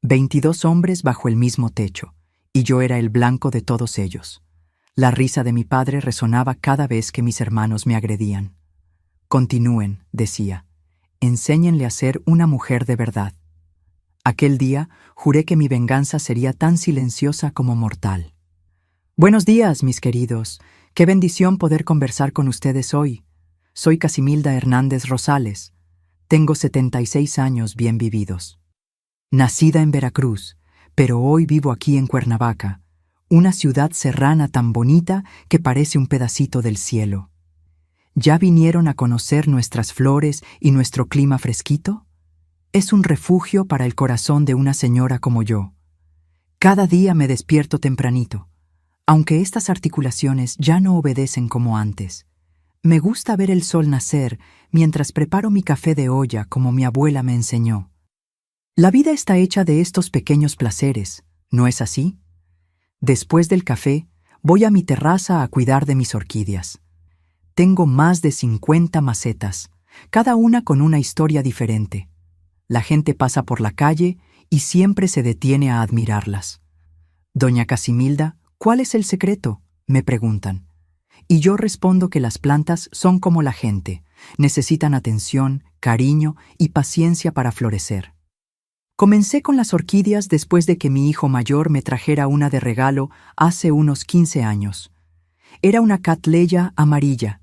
22 hombres bajo el mismo techo, y yo era el blanco de todos ellos. La risa de mi padre resonaba cada vez que mis hermanos me agredían. Continúen, decía, enséñenle a ser una mujer de verdad. Aquel día juré que mi venganza sería tan silenciosa como mortal. Buenos días, mis queridos. Qué bendición poder conversar con ustedes hoy. Soy Casimilda Hernández Rosales. Tengo 76 años bien vividos. Nacida en Veracruz, pero hoy vivo aquí en Cuernavaca, una ciudad serrana tan bonita que parece un pedacito del cielo. ¿Ya vinieron a conocer nuestras flores y nuestro clima fresquito? Es un refugio para el corazón de una señora como yo. Cada día me despierto tempranito, aunque estas articulaciones ya no obedecen como antes. Me gusta ver el sol nacer mientras preparo mi café de olla como mi abuela me enseñó. La vida está hecha de estos pequeños placeres, ¿no es así? Después del café, voy a mi terraza a cuidar de mis orquídeas. Tengo más de 50 macetas, cada una con una historia diferente. La gente pasa por la calle y siempre se detiene a admirarlas. Doña Casimilda, ¿cuál es el secreto?, me preguntan. Y yo respondo que las plantas son como la gente, necesitan atención, cariño y paciencia para florecer. Comencé con las orquídeas después de que mi hijo mayor me trajera una de regalo hace unos 15 años. Era una catleya amarilla,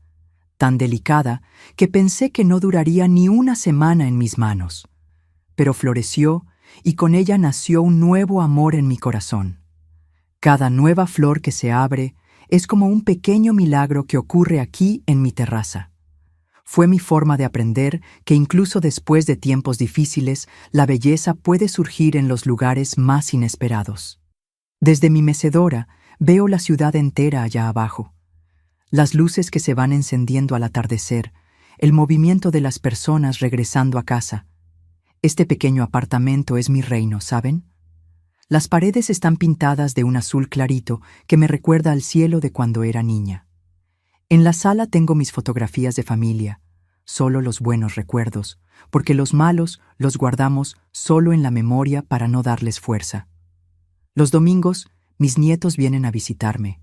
tan delicada que pensé que no duraría ni una semana en mis manos. Pero floreció y con ella nació un nuevo amor en mi corazón. Cada nueva flor que se abre es como un pequeño milagro que ocurre aquí en mi terraza. Fue mi forma de aprender que incluso después de tiempos difíciles, la belleza puede surgir en los lugares más inesperados. Desde mi mecedora veo la ciudad entera allá abajo. Las luces que se van encendiendo al atardecer, el movimiento de las personas regresando a casa. Este pequeño apartamento es mi reino, ¿saben? Las paredes están pintadas de un azul clarito que me recuerda al cielo de cuando era niña. En la sala tengo mis fotografías de familia, solo los buenos recuerdos, porque los malos los guardamos solo en la memoria para no darles fuerza. Los domingos, mis nietos vienen a visitarme.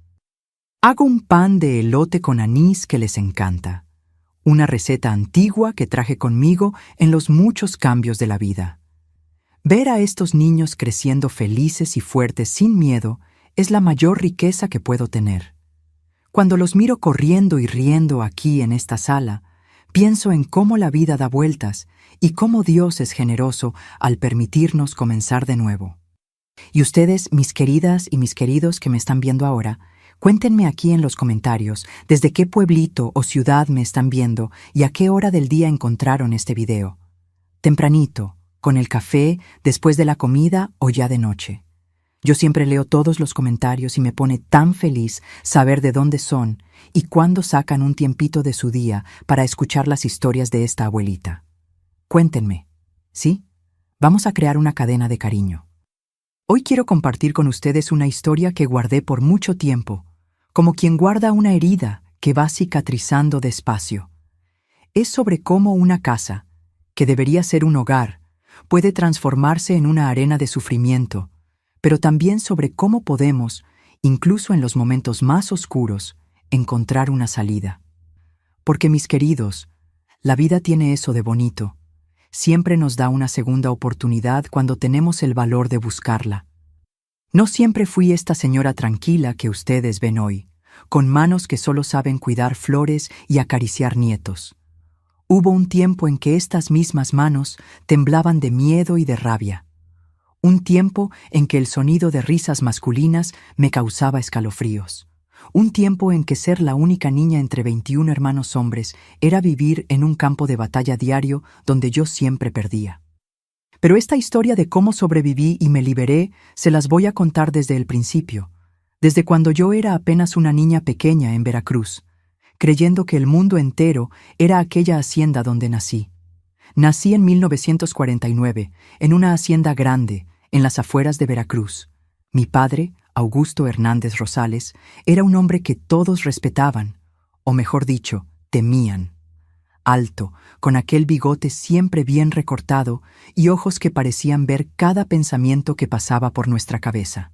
Hago un pan de elote con anís que les encanta, una receta antigua que traje conmigo en los muchos cambios de la vida. Ver a estos niños creciendo felices y fuertes sin miedo es la mayor riqueza que puedo tener. Cuando los miro corriendo y riendo aquí en esta sala, pienso en cómo la vida da vueltas y cómo Dios es generoso al permitirnos comenzar de nuevo. Y ustedes, mis queridas y mis queridos que me están viendo ahora, cuéntenme aquí en los comentarios desde qué pueblito o ciudad me están viendo y a qué hora del día encontraron este video. Tempranito, con el café, después de la comida o ya de noche. Yo siempre leo todos los comentarios y me pone tan feliz saber de dónde son y cuándo sacan un tiempito de su día para escuchar las historias de esta abuelita. Cuéntenme, ¿sí? Vamos a crear una cadena de cariño. Hoy quiero compartir con ustedes una historia que guardé por mucho tiempo, como quien guarda una herida que va cicatrizando despacio. Es sobre cómo una casa, que debería ser un hogar, puede transformarse en una arena de sufrimiento, pero también sobre cómo podemos, incluso en los momentos más oscuros, encontrar una salida. Porque, mis queridos, la vida tiene eso de bonito. Siempre nos da una segunda oportunidad cuando tenemos el valor de buscarla. No siempre fui esta señora tranquila que ustedes ven hoy, con manos que solo saben cuidar flores y acariciar nietos. Hubo un tiempo en que estas mismas manos temblaban de miedo y de rabia. Un tiempo en que el sonido de risas masculinas me causaba escalofríos. Un tiempo en que ser la única niña entre 21 hermanos hombres era vivir en un campo de batalla diario donde yo siempre perdía. Pero esta historia de cómo sobreviví y me liberé se las voy a contar desde el principio, desde cuando yo era apenas una niña pequeña en Veracruz, creyendo que el mundo entero era aquella hacienda donde nací. Nací en 1949, en una hacienda grande, en las afueras de Veracruz. Mi padre, Augusto Hernández Rosales, era un hombre que todos respetaban, o mejor dicho, temían. alto, con aquel bigote siempre bien recortado y ojos que parecían ver cada pensamiento que pasaba por nuestra cabeza.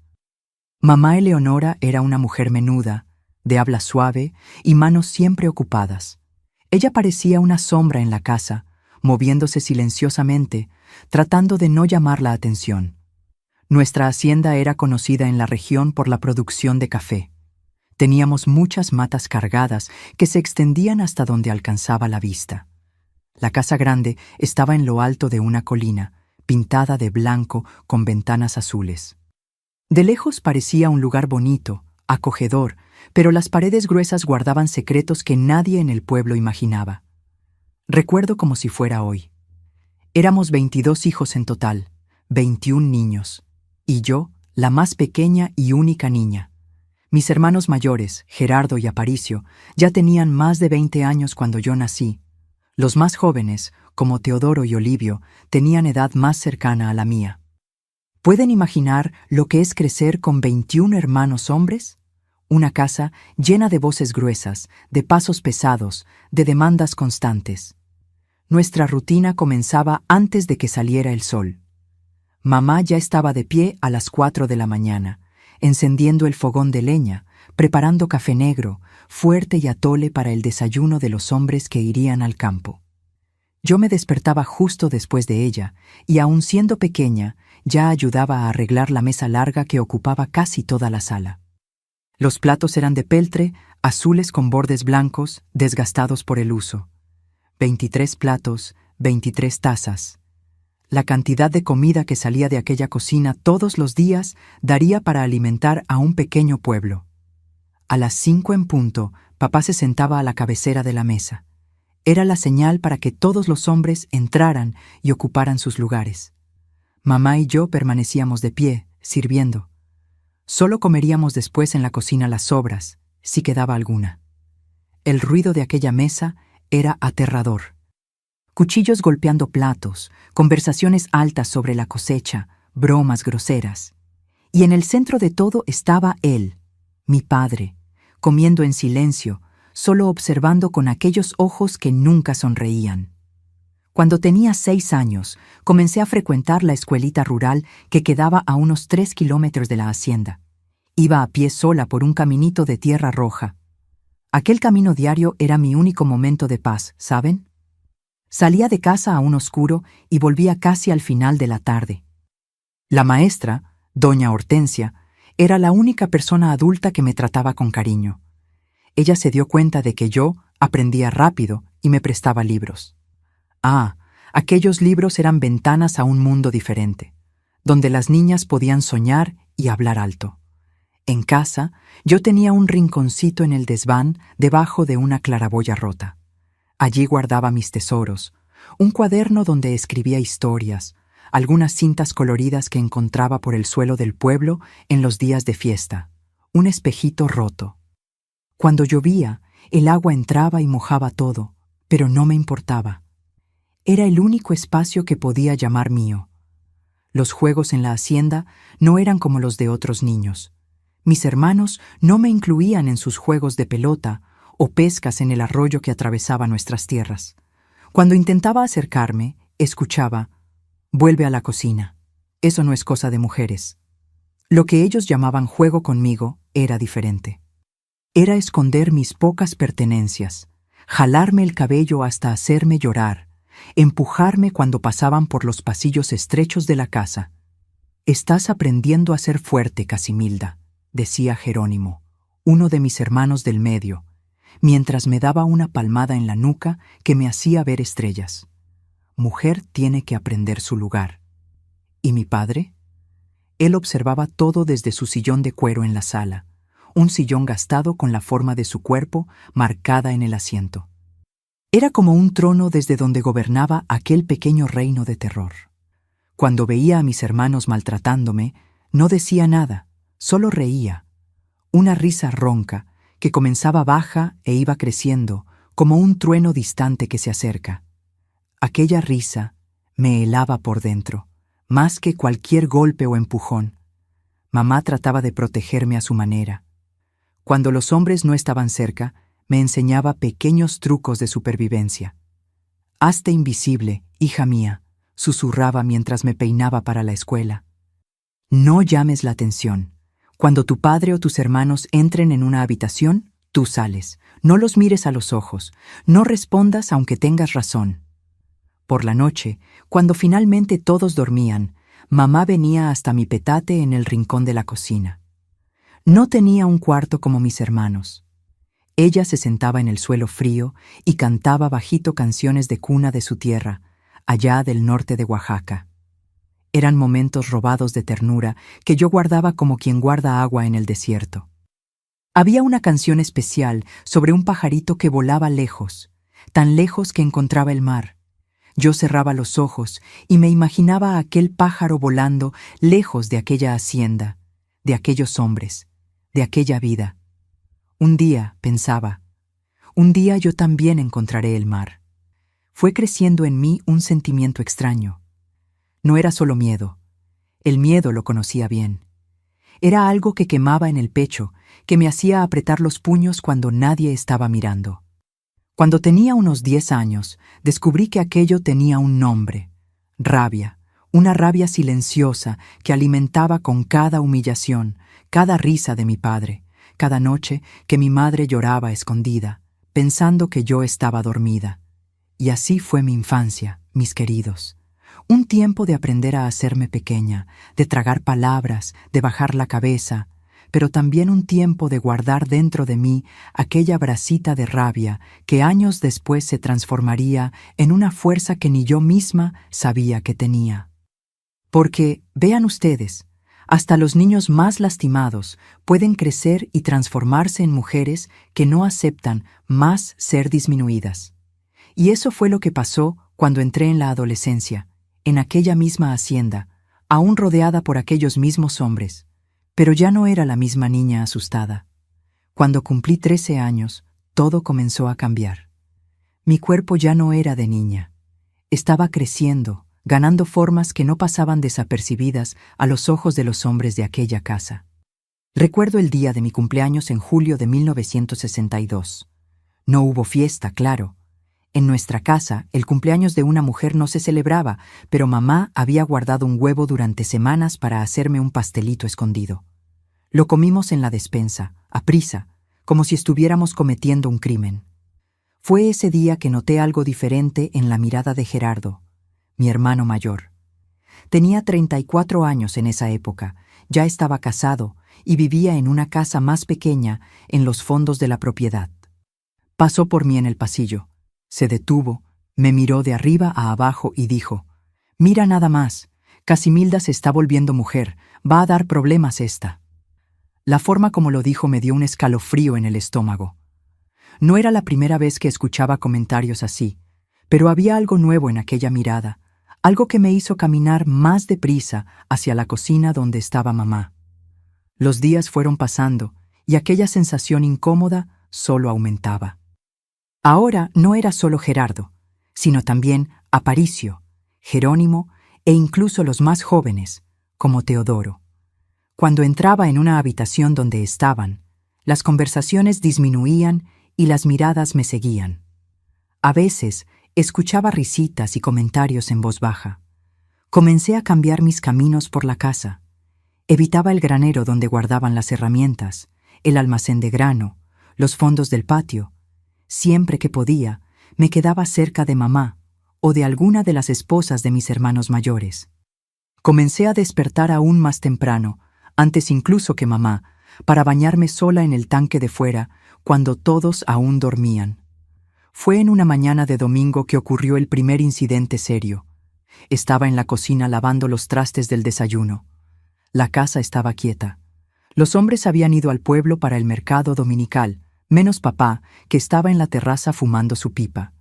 Mamá Eleonora era una mujer menuda, de habla suave y manos siempre ocupadas. Ella parecía una sombra en la casa, moviéndose silenciosamente, tratando de no llamar la atención. Nuestra hacienda era conocida en la región por la producción de café. Teníamos muchas matas cargadas que se extendían hasta donde alcanzaba la vista. La casa grande estaba en lo alto de una colina, pintada de blanco con ventanas azules. De lejos parecía un lugar bonito, acogedor, pero las paredes gruesas guardaban secretos que nadie en el pueblo imaginaba. Recuerdo como si fuera hoy. Éramos 22 hijos en total, 21 niños, y yo, la más pequeña y única niña. Mis hermanos mayores, Gerardo y Aparicio, ya tenían más de 20 años cuando yo nací. Los más jóvenes, como Teodoro y Olivio, tenían edad más cercana a la mía. ¿Pueden imaginar lo que es crecer con 21 hermanos hombres? Una casa llena de voces gruesas, de pasos pesados, de demandas constantes. Nuestra rutina comenzaba antes de que saliera el sol. Mamá ya estaba de pie a las 4 de la mañana, encendiendo el fogón de leña, preparando café negro, fuerte y atole para el desayuno de los hombres que irían al campo. Yo me despertaba justo después de ella, y aun siendo pequeña, ya ayudaba a arreglar la mesa larga que ocupaba casi toda la sala. Los platos eran de peltre, azules con bordes blancos, desgastados por el uso. 23 platos, 23 tazas. La cantidad de comida que salía de aquella cocina todos los días daría para alimentar a un pequeño pueblo. A las 5 en punto, papá se sentaba a la cabecera de la mesa. Era la señal para que todos los hombres entraran y ocuparan sus lugares. Mamá y yo permanecíamos de pie, sirviendo. Solo comeríamos después en la cocina las sobras, si quedaba alguna. El ruido de aquella mesa era aterrador. Cuchillos golpeando platos, conversaciones altas sobre la cosecha, bromas groseras. Y en el centro de todo estaba él, mi padre, comiendo en silencio, solo observando con aquellos ojos que nunca sonreían. Cuando tenía 6 años, comencé a frecuentar la escuelita rural que quedaba a unos 3 kilómetros de la hacienda. Iba a pie sola por un caminito de tierra roja. Aquel camino diario era mi único momento de paz, ¿saben? Salía de casa aún oscuro y volvía casi al final de la tarde. La maestra, doña Hortensia, era la única persona adulta que me trataba con cariño. Ella se dio cuenta de que yo aprendía rápido y me prestaba libros. Aquellos libros eran ventanas a un mundo diferente, donde las niñas podían soñar y hablar alto. En casa, yo tenía un rinconcito en el desván debajo de una claraboya rota. Allí guardaba mis tesoros, un cuaderno donde escribía historias, algunas cintas coloridas que encontraba por el suelo del pueblo en los días de fiesta, un espejito roto. Cuando llovía, el agua entraba y mojaba todo, pero no me importaba. Era el único espacio que podía llamar mío. Los juegos en la hacienda no eran como los de otros niños. Mis hermanos no me incluían en sus juegos de pelota o pescas en el arroyo que atravesaba nuestras tierras. Cuando intentaba acercarme, escuchaba: «Vuelve a la cocina. Eso no es cosa de mujeres». Lo que ellos llamaban juego conmigo era diferente. Era esconder mis pocas pertenencias, jalarme el cabello hasta hacerme llorar, empujarme cuando pasaban por los pasillos estrechos de la casa. «Estás aprendiendo a ser fuerte, Casimilda», decía Jerónimo, uno de mis hermanos del medio, mientras me daba una palmada en la nuca que me hacía ver estrellas. Mujer tiene que aprender su lugar. ¿Y mi padre? Él observaba todo desde su sillón de cuero en la sala, un sillón gastado con la forma de su cuerpo marcada en el asiento. Era como un trono desde donde gobernaba aquel pequeño reino de terror. Cuando veía a mis hermanos maltratándome, no decía nada, solo reía. Una risa ronca que comenzaba baja e iba creciendo, como un trueno distante que se acerca. Aquella risa me helaba por dentro, más que cualquier golpe o empujón. Mamá trataba de protegerme a su manera. Cuando los hombres no estaban cerca, me enseñaba pequeños trucos de supervivencia. Hazte invisible, hija mía, susurraba mientras me peinaba para la escuela. No llames la atención. Cuando tu padre o tus hermanos entren en una habitación, tú sales. No los mires a los ojos. No respondas aunque tengas razón. Por la noche, cuando finalmente todos dormían, mamá venía hasta mi petate en el rincón de la cocina. No tenía un cuarto como mis hermanos. Ella se sentaba en el suelo frío y cantaba bajito canciones de cuna de su tierra, allá del norte de Oaxaca. Eran momentos robados de ternura que yo guardaba como quien guarda agua en el desierto. Había una canción especial sobre un pajarito que volaba lejos, tan lejos que encontraba el mar. Yo cerraba los ojos y me imaginaba a aquel pájaro volando lejos de aquella hacienda, de aquellos hombres, de aquella vida. Un día, pensaba, un día yo también encontraré el mar. Fue creciendo en mí un sentimiento extraño. No era solo miedo. El miedo lo conocía bien. Era algo que quemaba en el pecho, que me hacía apretar los puños cuando nadie estaba mirando. Cuando tenía unos 10 años, descubrí que aquello tenía un nombre: rabia, una rabia silenciosa que alimentaba con cada humillación, cada risa de mi padre, cada noche que mi madre lloraba escondida, pensando que yo estaba dormida. Y así fue mi infancia, mis queridos. Un tiempo de aprender a hacerme pequeña, de tragar palabras, de bajar la cabeza, pero también un tiempo de guardar dentro de mí aquella brasita de rabia que años después se transformaría en una fuerza que ni yo misma sabía que tenía. Porque, vean ustedes, hasta los niños más lastimados pueden crecer y transformarse en mujeres que no aceptan más ser disminuidas. Y eso fue lo que pasó cuando entré en la adolescencia, en aquella misma hacienda, aún rodeada por aquellos mismos hombres. Pero ya no era la misma niña asustada. Cuando cumplí 13 años, todo comenzó a cambiar. Mi cuerpo ya no era de niña. Estaba creciendo, ganando formas que no pasaban desapercibidas a los ojos de los hombres de aquella casa. Recuerdo el día de mi cumpleaños en julio de 1962. No hubo fiesta, claro. En nuestra casa, el cumpleaños de una mujer no se celebraba, pero mamá había guardado un huevo durante semanas para hacerme un pastelito escondido. Lo comimos en la despensa, aprisa, como si estuviéramos cometiendo un crimen. Fue ese día que noté algo diferente en la mirada de Gerardo, mi hermano mayor. Tenía 34 años en esa época, ya estaba casado y vivía en una casa más pequeña en los fondos de la propiedad. Pasó por mí en el pasillo. Se detuvo, me miró de arriba a abajo y dijo: «Mira nada más, Casimilda se está volviendo mujer, va a dar problemas esta». La forma como lo dijo me dio un escalofrío en el estómago. No era la primera vez que escuchaba comentarios así, pero había algo nuevo en aquella mirada, algo que me hizo caminar más deprisa hacia la cocina donde estaba mamá. Los días fueron pasando y aquella sensación incómoda solo aumentaba. Ahora no era solo Gerardo, sino también Aparicio, Jerónimo e incluso los más jóvenes, como Teodoro. Cuando entraba en una habitación donde estaban, las conversaciones disminuían y las miradas me seguían. A veces escuchaba risitas y comentarios en voz baja. Comencé a cambiar mis caminos por la casa. Evitaba el granero donde guardaban las herramientas, el almacén de grano, los fondos del patio. Siempre que podía, me quedaba cerca de mamá o de alguna de las esposas de mis hermanos mayores. Comencé a despertar aún más temprano, antes incluso que mamá, para bañarme sola en el tanque de fuera cuando todos aún dormían. Fue en una mañana de domingo que ocurrió el primer incidente serio. Estaba en la cocina lavando los trastes del desayuno. La casa estaba quieta. Los hombres habían ido al pueblo para el mercado dominical, menos papá, que estaba en la terraza fumando su pipa.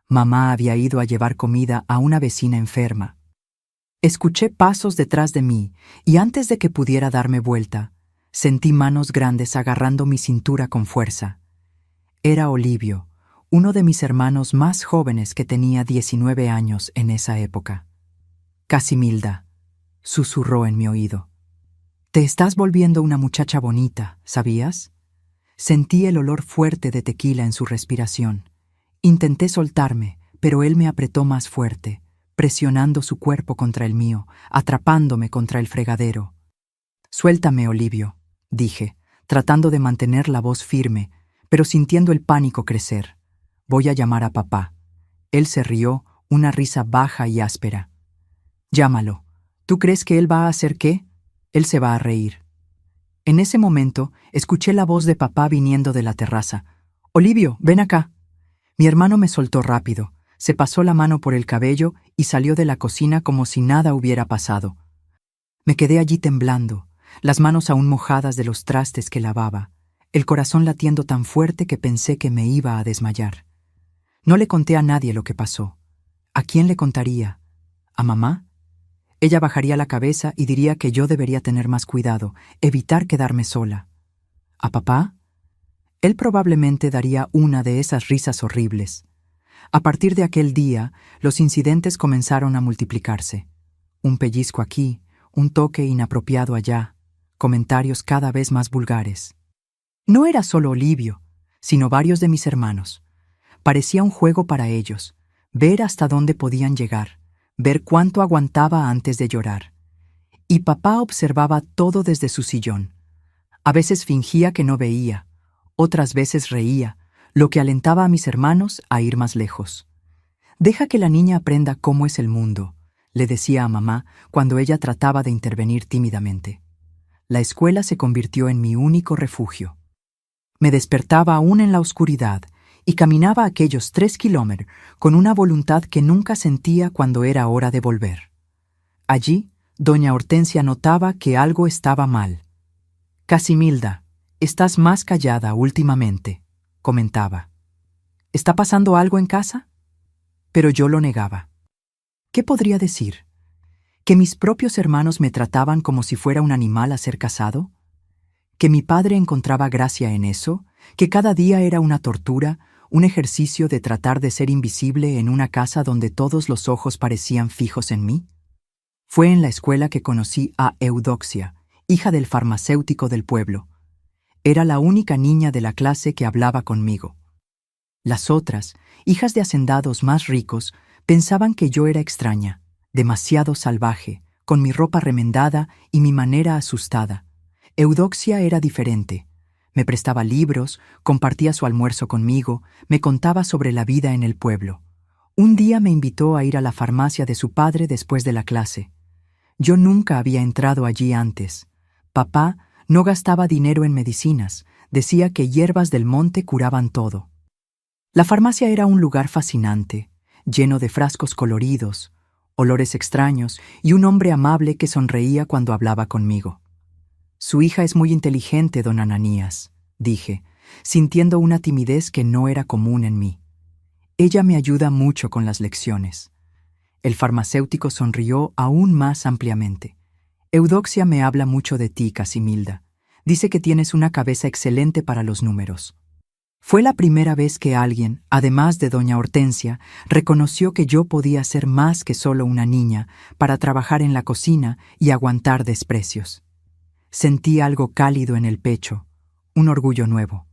Mamá había ido a llevar comida a una vecina enferma. Escuché pasos detrás de mí y antes de que pudiera darme vuelta, sentí manos grandes agarrando mi cintura con fuerza. Era Olivio, uno de mis hermanos más jóvenes que tenía 19 años en esa época. «Casimilda», susurró en mi oído. «Te estás volviendo una muchacha bonita, ¿sabías?» Sentí el olor fuerte de tequila en su respiración. Intenté soltarme, pero él me apretó más fuerte, presionando su cuerpo contra el mío, atrapándome contra el fregadero. «Suéltame, Olivio», dije, tratando de mantener la voz firme, pero sintiendo el pánico crecer. «Voy a llamar a papá». Él se rió, una risa baja y áspera. «Llámalo. ¿Tú crees que él va a hacer qué? Él se va a reír». En ese momento, escuché la voz de papá viniendo de la terraza. «Olivio, ven acá». Mi hermano me soltó rápido, se pasó la mano por el cabello y salió de la cocina como si nada hubiera pasado. Me quedé allí temblando, las manos aún mojadas de los trastes que lavaba, el corazón latiendo tan fuerte que pensé que me iba a desmayar. No le conté a nadie lo que pasó. ¿A quién le contaría? ¿A mamá? Ella bajaría la cabeza y diría que yo debería tener más cuidado, evitar quedarme sola. ¿A papá? Él probablemente daría una de esas risas horribles. A partir de aquel día, los incidentes comenzaron a multiplicarse. Un pellizco aquí, un toque inapropiado allá, comentarios cada vez más vulgares. No era solo Olivio, sino varios de mis hermanos. Parecía un juego para ellos, ver hasta dónde podían llegar, ver cuánto aguantaba antes de llorar. Y papá observaba todo desde su sillón. A veces fingía que no veía, otras veces reía, lo que alentaba a mis hermanos a ir más lejos. «Deja que la niña aprenda cómo es el mundo», le decía a mamá cuando ella trataba de intervenir tímidamente. La escuela se convirtió en mi único refugio. Me despertaba aún en la oscuridad y caminaba aquellos 3 kilómetros con una voluntad que nunca sentía cuando era hora de volver. Allí, doña Hortensia notaba que algo estaba mal. «Casimilda, estás más callada últimamente», comentaba. «¿Está pasando algo en casa?» Pero yo lo negaba. ¿Qué podría decir? ¿Que mis propios hermanos me trataban como si fuera un animal a ser cazado? ¿Que mi padre encontraba gracia en eso? ¿Que cada día era una tortura, un ejercicio de tratar de ser invisible en una casa donde todos los ojos parecían fijos en mí? Fue en la escuela que conocí a Eudoxia, hija del farmacéutico del pueblo. Era la única niña de la clase que hablaba conmigo. Las otras, hijas de hacendados más ricos, pensaban que yo era extraña, demasiado salvaje, con mi ropa remendada y mi manera asustada. Eudoxia era diferente. Me prestaba libros, compartía su almuerzo conmigo, me contaba sobre la vida en el pueblo. Un día me invitó a ir a la farmacia de su padre después de la clase. Yo nunca había entrado allí antes. Papá no gastaba dinero en medicinas, decía que hierbas del monte curaban todo. La farmacia era un lugar fascinante, lleno de frascos coloridos, olores extraños y un hombre amable que sonreía cuando hablaba conmigo. «Su hija es muy inteligente, don Ananías», dije, sintiendo una timidez que no era común en mí. «Ella me ayuda mucho con las lecciones». El farmacéutico sonrió aún más ampliamente. «Eudoxia me habla mucho de ti, Casimilda. Dice que tienes una cabeza excelente para los números». Fue la primera vez que alguien, además de doña Hortensia, reconoció que yo podía ser más que solo una niña para trabajar en la cocina y aguantar desprecios. Sentí algo cálido en el pecho, un orgullo nuevo.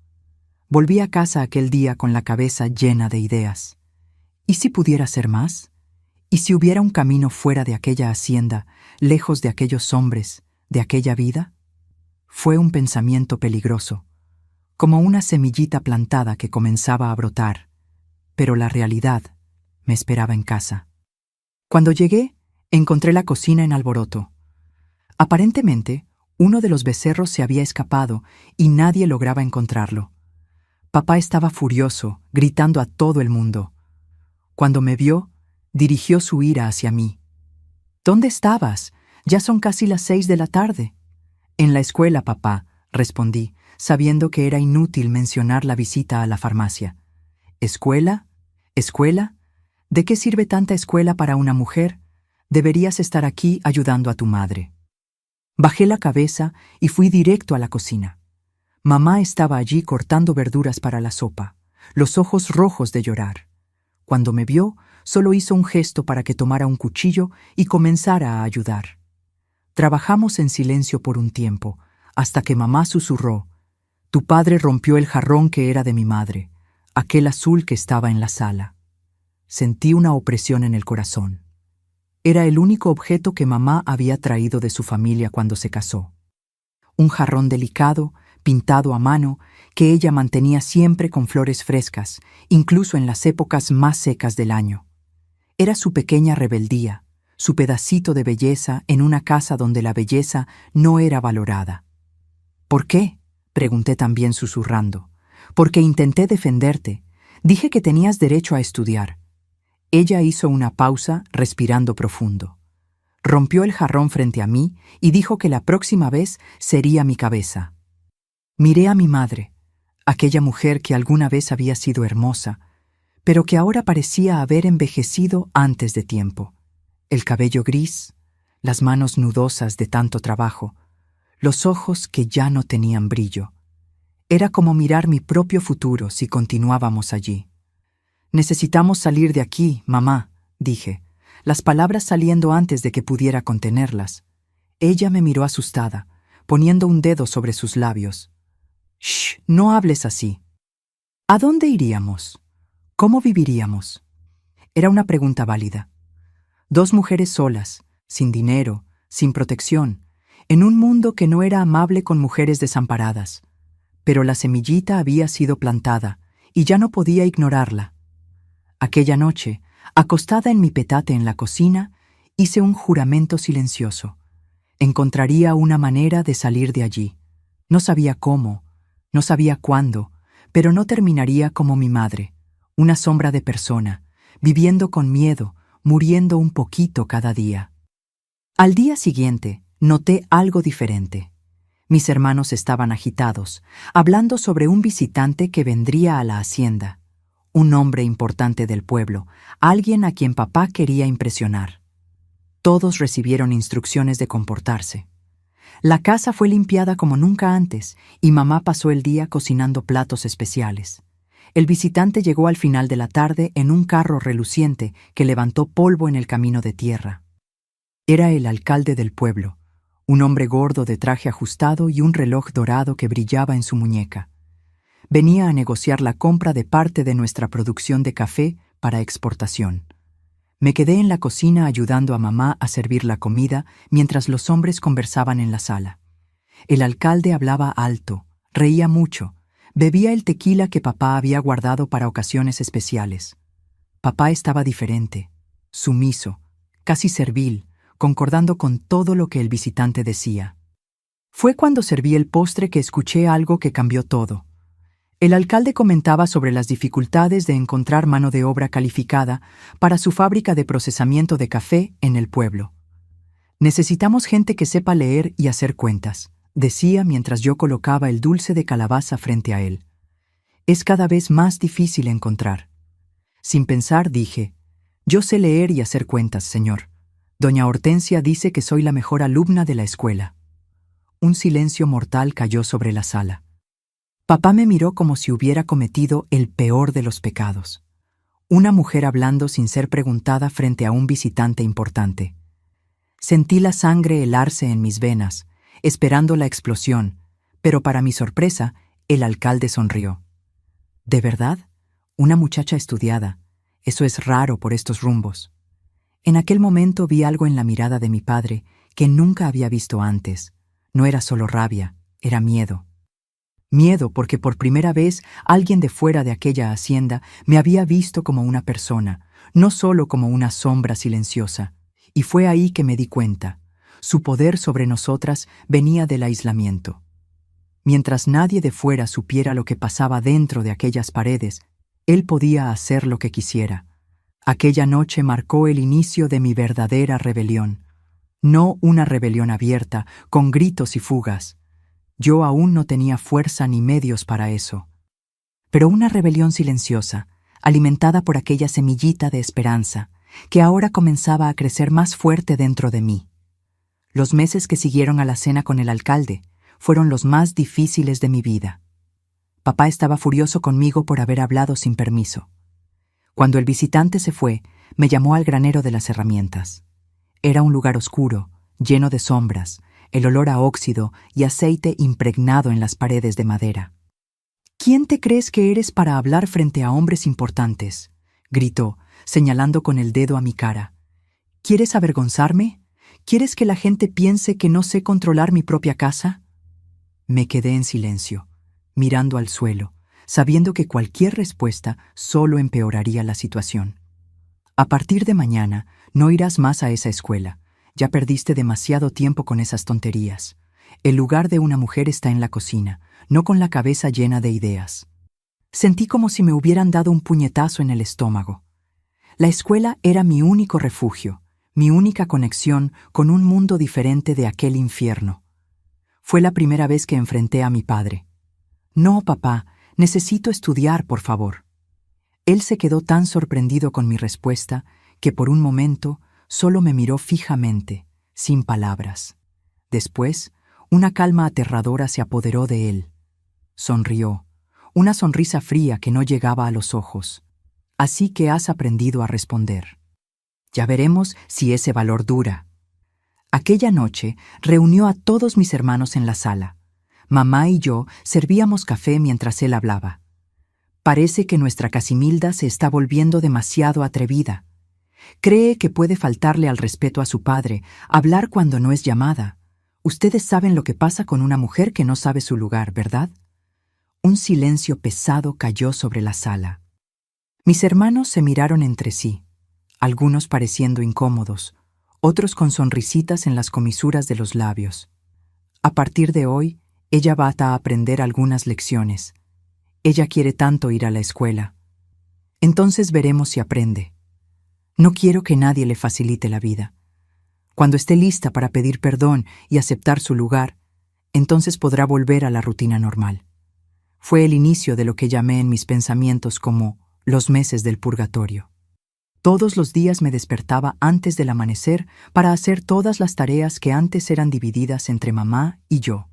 Volví a casa aquel día con la cabeza llena de ideas. ¿Y si pudiera ser más? ¿Y si hubiera un camino fuera de aquella hacienda, lejos de aquellos hombres, de aquella vida? Fue un pensamiento peligroso, como una semillita plantada que comenzaba a brotar, pero la realidad me esperaba en casa. Cuando llegué, encontré la cocina en alboroto. Aparentemente, uno de los becerros se había escapado y nadie lograba encontrarlo. Papá estaba furioso, gritando a todo el mundo. Cuando me vio, dirigió su ira hacia mí. «¿Dónde estabas? Ya son casi las 6 de la tarde». «En la escuela, papá», respondí, sabiendo que era inútil mencionar la visita a la farmacia. «¿Escuela? ¿Escuela? ¿De qué sirve tanta escuela para una mujer? Deberías estar aquí ayudando a tu madre». Bajé la cabeza y fui directo a la cocina. Mamá estaba allí cortando verduras para la sopa, los ojos rojos de llorar. Cuando me vio, solo hizo un gesto para que tomara un cuchillo y comenzara a ayudar. Trabajamos en silencio por un tiempo, hasta que mamá susurró: «Tu padre rompió el jarrón que era de mi madre, aquel azul que estaba en la sala». Sentí una opresión en el corazón. Era el único objeto que mamá había traído de su familia cuando se casó. Un jarrón delicado, pintado a mano, que ella mantenía siempre con flores frescas, incluso en las épocas más secas del año. Era su pequeña rebeldía, su pedacito de belleza en una casa donde la belleza no era valorada. ¿Por qué?, pregunté también susurrando. Porque intenté defenderte. Dije que tenías derecho a estudiar. Ella hizo una pausa, respirando profundo. Rompió el jarrón frente a mí y dijo que la próxima vez sería mi cabeza. Miré a mi madre, aquella mujer que alguna vez había sido hermosa, pero que ahora parecía haber envejecido antes de tiempo. El cabello gris, las manos nudosas de tanto trabajo, los ojos que ya no tenían brillo. Era como mirar mi propio futuro si continuábamos allí. «Necesitamos salir de aquí, mamá», dije, las palabras saliendo antes de que pudiera contenerlas. Ella me miró asustada, poniendo un dedo sobre sus labios. «Shh, no hables así». ¿A dónde iríamos? ¿Cómo viviríamos? Era una pregunta válida. Dos mujeres solas, sin dinero, sin protección, en un mundo que no era amable con mujeres desamparadas. Pero la semillita había sido plantada y ya no podía ignorarla. Aquella noche, acostada en mi petate en la cocina, hice un juramento silencioso. Encontraría una manera de salir de allí. No sabía cómo, no sabía cuándo, pero no terminaría como mi madre, una sombra de persona, viviendo con miedo, muriendo un poquito cada día. Al día siguiente, noté algo diferente. Mis hermanos estaban agitados, hablando sobre un visitante que vendría a la hacienda. Un hombre importante del pueblo, alguien a quien papá quería impresionar. Todos recibieron instrucciones de comportarse. La casa fue limpiada como nunca antes y mamá pasó el día cocinando platos especiales. El visitante llegó al final de la tarde en un carro reluciente que levantó polvo en el camino de tierra. Era el alcalde del pueblo, un hombre gordo de traje ajustado y un reloj dorado que brillaba en su muñeca. Venía a negociar la compra de parte de nuestra producción de café para exportación. Me quedé en la cocina ayudando a mamá a servir la comida mientras los hombres conversaban en la sala. El alcalde hablaba alto, reía mucho, bebía el tequila que papá había guardado para ocasiones especiales. Papá estaba diferente, sumiso, casi servil, concordando con todo lo que el visitante decía. Fue cuando serví el postre que escuché algo que cambió todo. El alcalde comentaba sobre las dificultades de encontrar mano de obra calificada para su fábrica de procesamiento de café en el pueblo. «Necesitamos gente que sepa leer y hacer cuentas», decía mientras yo colocaba el dulce de calabaza frente a él. «Es cada vez más difícil encontrar». Sin pensar dije, «Yo sé leer y hacer cuentas, señor. Doña Hortensia dice que soy la mejor alumna de la escuela». Un silencio mortal cayó sobre la sala. Papá me miró como si hubiera cometido el peor de los pecados. Una mujer hablando sin ser preguntada frente a un visitante importante. Sentí la sangre helarse en mis venas, esperando la explosión, pero para mi sorpresa, el alcalde sonrió. ¿De verdad? Una muchacha estudiada. Eso es raro por estos rumbos. En aquel momento vi algo en la mirada de mi padre que nunca había visto antes. No era solo rabia, era miedo. Miedo porque por primera vez alguien de fuera de aquella hacienda me había visto como una persona, no solo como una sombra silenciosa. Y fue ahí que me di cuenta. Su poder sobre nosotras venía del aislamiento. Mientras nadie de fuera supiera lo que pasaba dentro de aquellas paredes, él podía hacer lo que quisiera. Aquella noche marcó el inicio de mi verdadera rebelión. No una rebelión abierta, con gritos y fugas. Yo aún no tenía fuerza ni medios para eso. Pero una rebelión silenciosa, alimentada por aquella semillita de esperanza, que ahora comenzaba a crecer más fuerte dentro de mí. Los meses que siguieron a la cena con el alcalde fueron los más difíciles de mi vida. Papá estaba furioso conmigo por haber hablado sin permiso. Cuando el visitante se fue, me llamó al granero de las herramientas. Era un lugar oscuro, lleno de sombras, el olor a óxido y aceite impregnado en las paredes de madera. «¿Quién te crees que eres para hablar frente a hombres importantes?», gritó, señalando con el dedo a mi cara. ¿Quieres avergonzarme? ¿Quieres que la gente piense que no sé controlar mi propia casa? Me quedé en silencio, mirando al suelo, sabiendo que cualquier respuesta solo empeoraría la situación. A partir de mañana, no irás más a esa escuela. Ya perdiste demasiado tiempo con esas tonterías. El lugar de una mujer está en la cocina, no con la cabeza llena de ideas. Sentí como si me hubieran dado un puñetazo en el estómago. La escuela era mi único refugio, mi única conexión con un mundo diferente de aquel infierno. Fue la primera vez que enfrenté a mi padre. No, papá, necesito estudiar, por favor. Él se quedó tan sorprendido con mi respuesta que por un momento solo me miró fijamente, sin palabras. Después, una calma aterradora se apoderó de él. Sonrió, una sonrisa fría que no llegaba a los ojos. Así que has aprendido a responder. Ya veremos si ese valor dura. Aquella noche reunió a todos mis hermanos en la sala. Mamá y yo servíamos café mientras él hablaba. Parece que nuestra Casimilda se está volviendo demasiado atrevida. Cree que puede faltarle al respeto a su padre, hablar cuando no es llamada. Ustedes saben lo que pasa con una mujer que no sabe su lugar, ¿verdad? Un silencio pesado cayó sobre la sala. Mis hermanos se miraron entre sí, algunos pareciendo incómodos, otros con sonrisitas en las comisuras de los labios. A partir de hoy, ella va a aprender algunas lecciones. Ella quiere tanto ir a la escuela. Entonces veremos si aprende. No quiero que nadie le facilite la vida. Cuando esté lista para pedir perdón y aceptar su lugar, entonces podrá volver a la rutina normal. Fue el inicio de lo que llamé en mis pensamientos como los meses del purgatorio. Todos los días me despertaba antes del amanecer para hacer todas las tareas que antes eran divididas entre mamá y yo.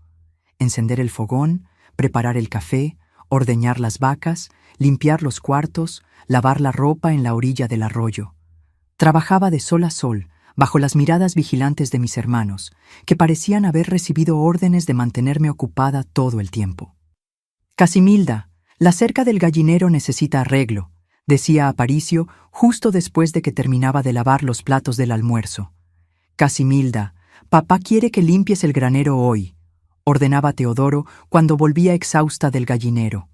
Encender el fogón, preparar el café, ordeñar las vacas, limpiar los cuartos, lavar la ropa en la orilla del arroyo. Trabajaba de sol a sol, bajo las miradas vigilantes de mis hermanos, que parecían haber recibido órdenes de mantenerme ocupada todo el tiempo. «Casimilda, la cerca del gallinero necesita arreglo», decía Aparicio justo después de que terminaba de lavar los platos del almuerzo. «Casimilda, papá quiere que limpies el granero hoy», ordenaba Teodoro cuando volvía exhausta del gallinero.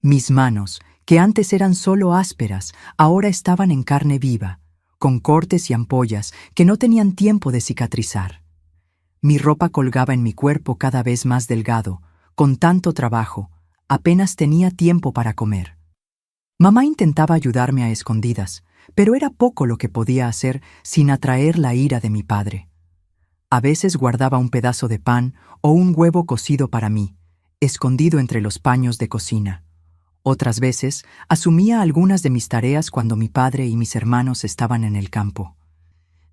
Mis manos, que antes eran solo ásperas, ahora estaban en carne viva, con cortes y ampollas que no tenían tiempo de cicatrizar. Mi ropa colgaba en mi cuerpo cada vez más delgado. Con tanto trabajo, apenas tenía tiempo para comer. Mamá intentaba ayudarme a escondidas, pero era poco lo que podía hacer sin atraer la ira de mi padre. A veces guardaba un pedazo de pan o un huevo cocido para mí, escondido entre los paños de cocina. Otras veces asumía algunas de mis tareas cuando mi padre y mis hermanos estaban en el campo.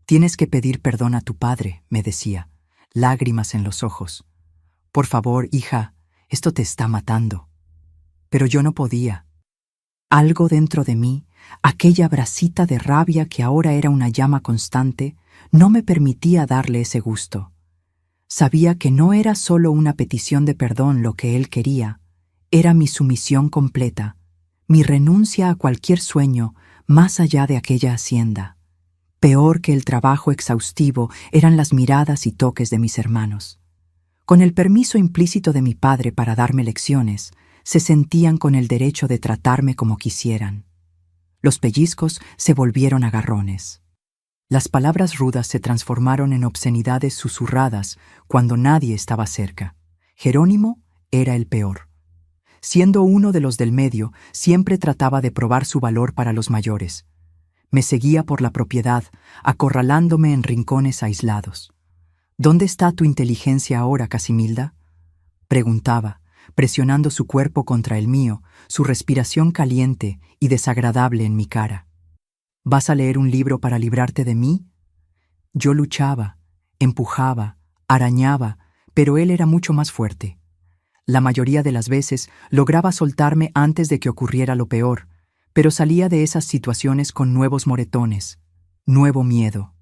«Tienes que pedir perdón a tu padre», me decía, lágrimas en los ojos. «Por favor, hija, esto te está matando». Pero yo no podía. Algo dentro de mí, aquella brasita de rabia que ahora era una llama constante, no me permitía darle ese gusto. Sabía que no era solo una petición de perdón lo que él quería, era mi sumisión completa, mi renuncia a cualquier sueño más allá de aquella hacienda. Peor que el trabajo exhaustivo eran las miradas y toques de mis hermanos. Con el permiso implícito de mi padre para darme lecciones, se sentían con el derecho de tratarme como quisieran. Los pellizcos se volvieron agarrones. Las palabras rudas se transformaron en obscenidades susurradas cuando nadie estaba cerca. Jerónimo era el peor. Siendo uno de los del medio, siempre trataba de probar su valor para los mayores. Me seguía por la propiedad, acorralándome en rincones aislados. «¿Dónde está tu inteligencia ahora, Casimilda?», preguntaba, presionando su cuerpo contra el mío, su respiración caliente y desagradable en mi cara. «¿Vas a leer un libro para librarte de mí?». Yo luchaba, empujaba, arañaba, pero él era mucho más fuerte. La mayoría de las veces lograba soltarme antes de que ocurriera lo peor, pero salía de esas situaciones con nuevos moretones, nuevo miedo.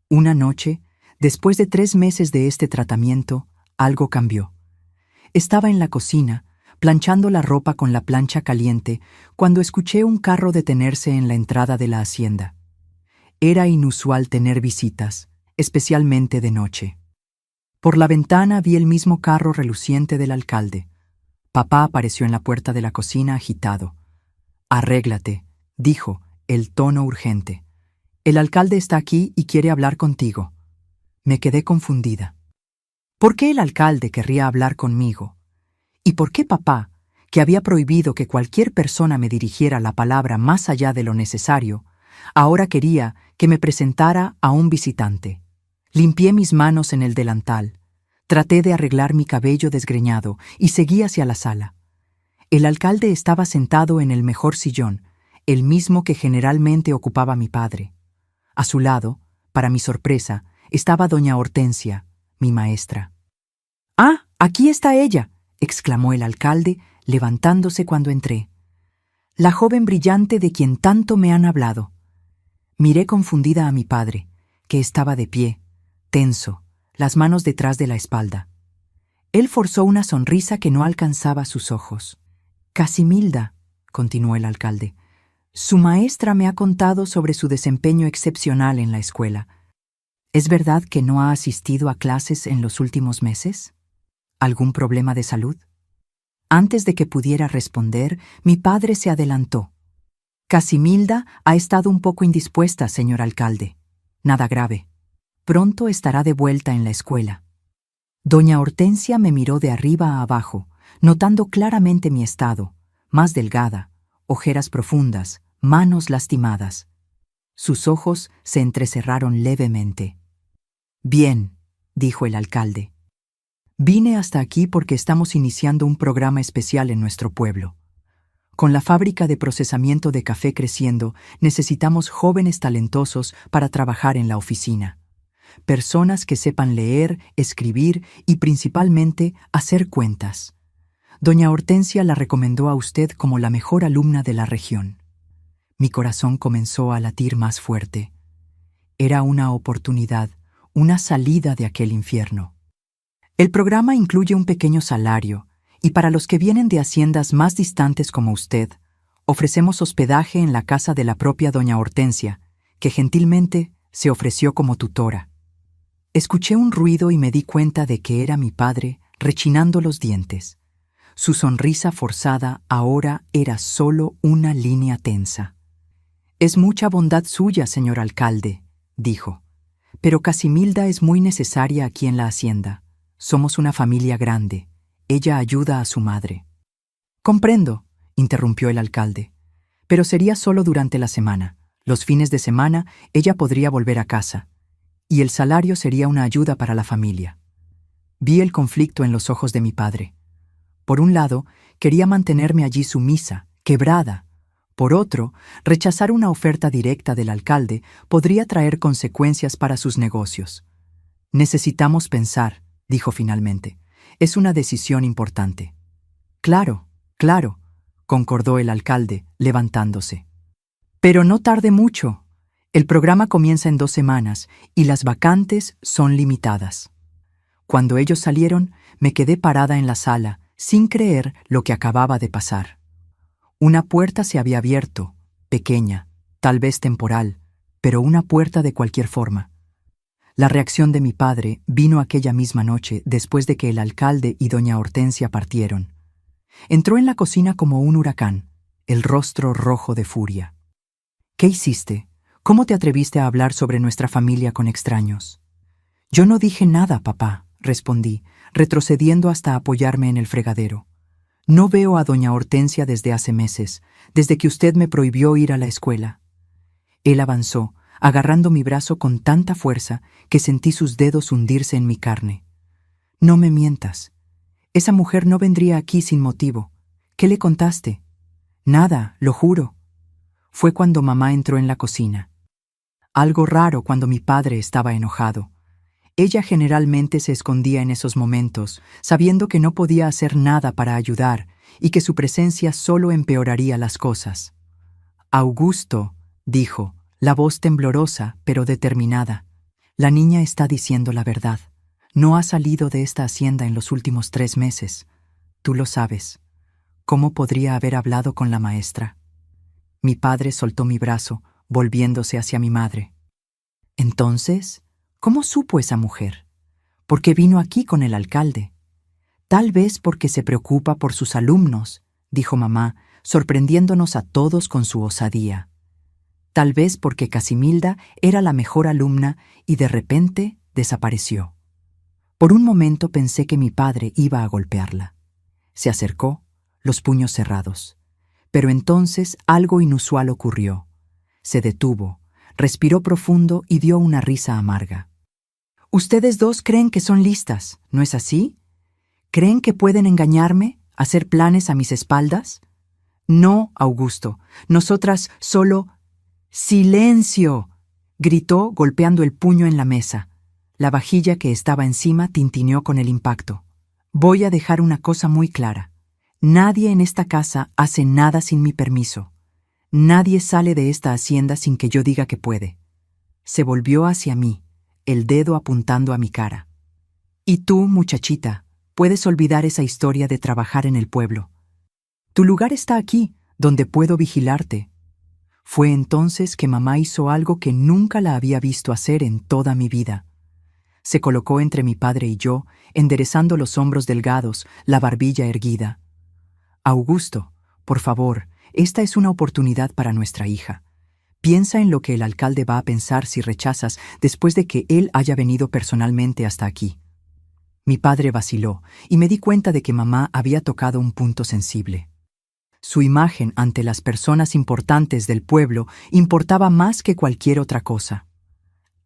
Una noche, después de 3 meses de este tratamiento, algo cambió. Estaba en la cocina, planchando la ropa con la plancha caliente, cuando escuché un carro detenerse en la entrada de la hacienda. Era inusual tener visitas, especialmente de noche. Por la ventana vi el mismo carro reluciente del alcalde. Papá apareció en la puerta de la cocina agitado. «Arréglate», dijo, el tono urgente. «El alcalde está aquí y quiere hablar contigo». Me quedé confundida. ¿Por qué el alcalde querría hablar conmigo? ¿Y por qué papá, que había prohibido que cualquier persona me dirigiera la palabra más allá de lo necesario, ahora quería que me presentara a un visitante? Limpié mis manos en el delantal, traté de arreglar mi cabello desgreñado y seguí hacia la sala. El alcalde estaba sentado en el mejor sillón, el mismo que generalmente ocupaba mi padre. A su lado, para mi sorpresa, estaba doña Hortensia, mi maestra. «¡Ah, aquí está ella!», exclamó el alcalde, levantándose cuando entré. «La joven brillante de quien tanto me han hablado». Miré confundida a mi padre, que estaba de pie, tenso, las manos detrás de la espalda. Él forzó una sonrisa que no alcanzaba sus ojos. «Casimilda», continuó el alcalde, «su maestra me ha contado sobre su desempeño excepcional en la escuela. ¿Es verdad que no ha asistido a clases en los últimos meses? ¿Algún problema de salud?». Antes de que pudiera responder, mi padre se adelantó. «Casimilda ha estado un poco indispuesta, señor alcalde. Nada grave. Pronto estará de vuelta en la escuela». Doña Hortensia me miró de arriba a abajo, notando claramente mi estado, más delgada, ojeras profundas, manos lastimadas. Sus ojos se entrecerraron levemente. «Bien», dijo el alcalde. «Vine hasta aquí porque estamos iniciando un programa especial en nuestro pueblo. Con la fábrica de procesamiento de café creciendo, necesitamos jóvenes talentosos para trabajar en la oficina. Personas que sepan leer, escribir y principalmente hacer cuentas. Doña Hortensia la recomendó a usted como la mejor alumna de la región». Mi corazón comenzó a latir más fuerte. Era una oportunidad, una salida de aquel infierno. El programa incluye un pequeño salario, y para los que vienen de haciendas más distantes como usted, ofrecemos hospedaje en la casa de la propia doña Hortensia, que gentilmente se ofreció como tutora. Escuché un ruido y me di cuenta de que era mi padre rechinando los dientes. Su sonrisa forzada ahora era solo una línea tensa. «Es mucha bondad suya, señor alcalde», dijo, «pero Casimilda es muy necesaria aquí en la hacienda. Somos una familia grande. Ella ayuda a su madre». «Comprendo», interrumpió el alcalde, «pero sería solo durante la semana. Los fines de semana ella podría volver a casa, y el salario sería una ayuda para la familia». Vi el conflicto en los ojos de mi padre. Por un lado, quería mantenerme allí sumisa, quebrada. Por otro, rechazar una oferta directa del alcalde podría traer consecuencias para sus negocios. «Necesitamos pensar», dijo finalmente. «Es una decisión importante». «Claro, claro», concordó el alcalde, levantándose. «Pero no tarde mucho. El programa comienza en 2 semanas y las vacantes son limitadas». Cuando ellos salieron, me quedé parada en la sala, sin creer lo que acababa de pasar. Una puerta se había abierto, pequeña, tal vez temporal, pero una puerta de cualquier forma. La reacción de mi padre vino aquella misma noche después de que el alcalde y doña Hortensia partieron. Entró en la cocina como un huracán, el rostro rojo de furia. «¿Qué hiciste? ¿Cómo te atreviste a hablar sobre nuestra familia con extraños?» «Yo no dije nada, papá», respondí, retrocediendo hasta apoyarme en el fregadero. «No veo a doña Hortensia desde hace meses, desde que usted me prohibió ir a la escuela». Él avanzó, agarrando mi brazo con tanta fuerza que sentí sus dedos hundirse en mi carne. «No me mientas. Esa mujer no vendría aquí sin motivo. ¿Qué le contaste?» «Nada, lo juro». Fue cuando mamá entró en la cocina. Algo raro cuando mi padre estaba enojado. Ella generalmente se escondía en esos momentos, sabiendo que no podía hacer nada para ayudar y que su presencia solo empeoraría las cosas. «Augusto», dijo, la voz temblorosa pero determinada, «la niña está diciendo la verdad. No ha salido de esta hacienda en los últimos 3 meses. Tú lo sabes». ¿Cómo podría haber hablado con la maestra? Mi padre soltó mi brazo, volviéndose hacia mi madre. Entonces, ¿cómo supo esa mujer? ¿Por qué vino aquí con el alcalde? Tal vez porque se preocupa por sus alumnos, dijo mamá, sorprendiéndonos a todos con su osadía. Tal vez porque Casimilda era la mejor alumna y de repente desapareció. Por un momento pensé que mi padre iba a golpearla. Se acercó, los puños cerrados. Pero entonces algo inusual ocurrió. Se detuvo, respiró profundo y dio una risa amarga. Ustedes dos creen que son listas, ¿no es así? ¿Creen que pueden engañarme, hacer planes a mis espaldas? No, Augusto, nosotras solo... ¡Silencio!, gritó golpeando el puño en la mesa. La vajilla que estaba encima tintineó con el impacto. Voy a dejar una cosa muy clara. Nadie en esta casa hace nada sin mi permiso. Nadie sale de esta hacienda sin que yo diga que puede. Se volvió hacia mí, el dedo apuntando a mi cara. Y tú, muchachita, puedes olvidar esa historia de trabajar en el pueblo. Tu lugar está aquí, donde puedo vigilarte. Fue entonces que mamá hizo algo que nunca la había visto hacer en toda mi vida. Se colocó entre mi padre y yo, enderezando los hombros delgados, la barbilla erguida. Augusto, por favor, esta es una oportunidad para nuestra hija. Piensa en lo que el alcalde va a pensar si rechazas después de que él haya venido personalmente hasta aquí. Mi padre vaciló y me di cuenta de que mamá había tocado un punto sensible. Su imagen ante las personas importantes del pueblo importaba más que cualquier otra cosa.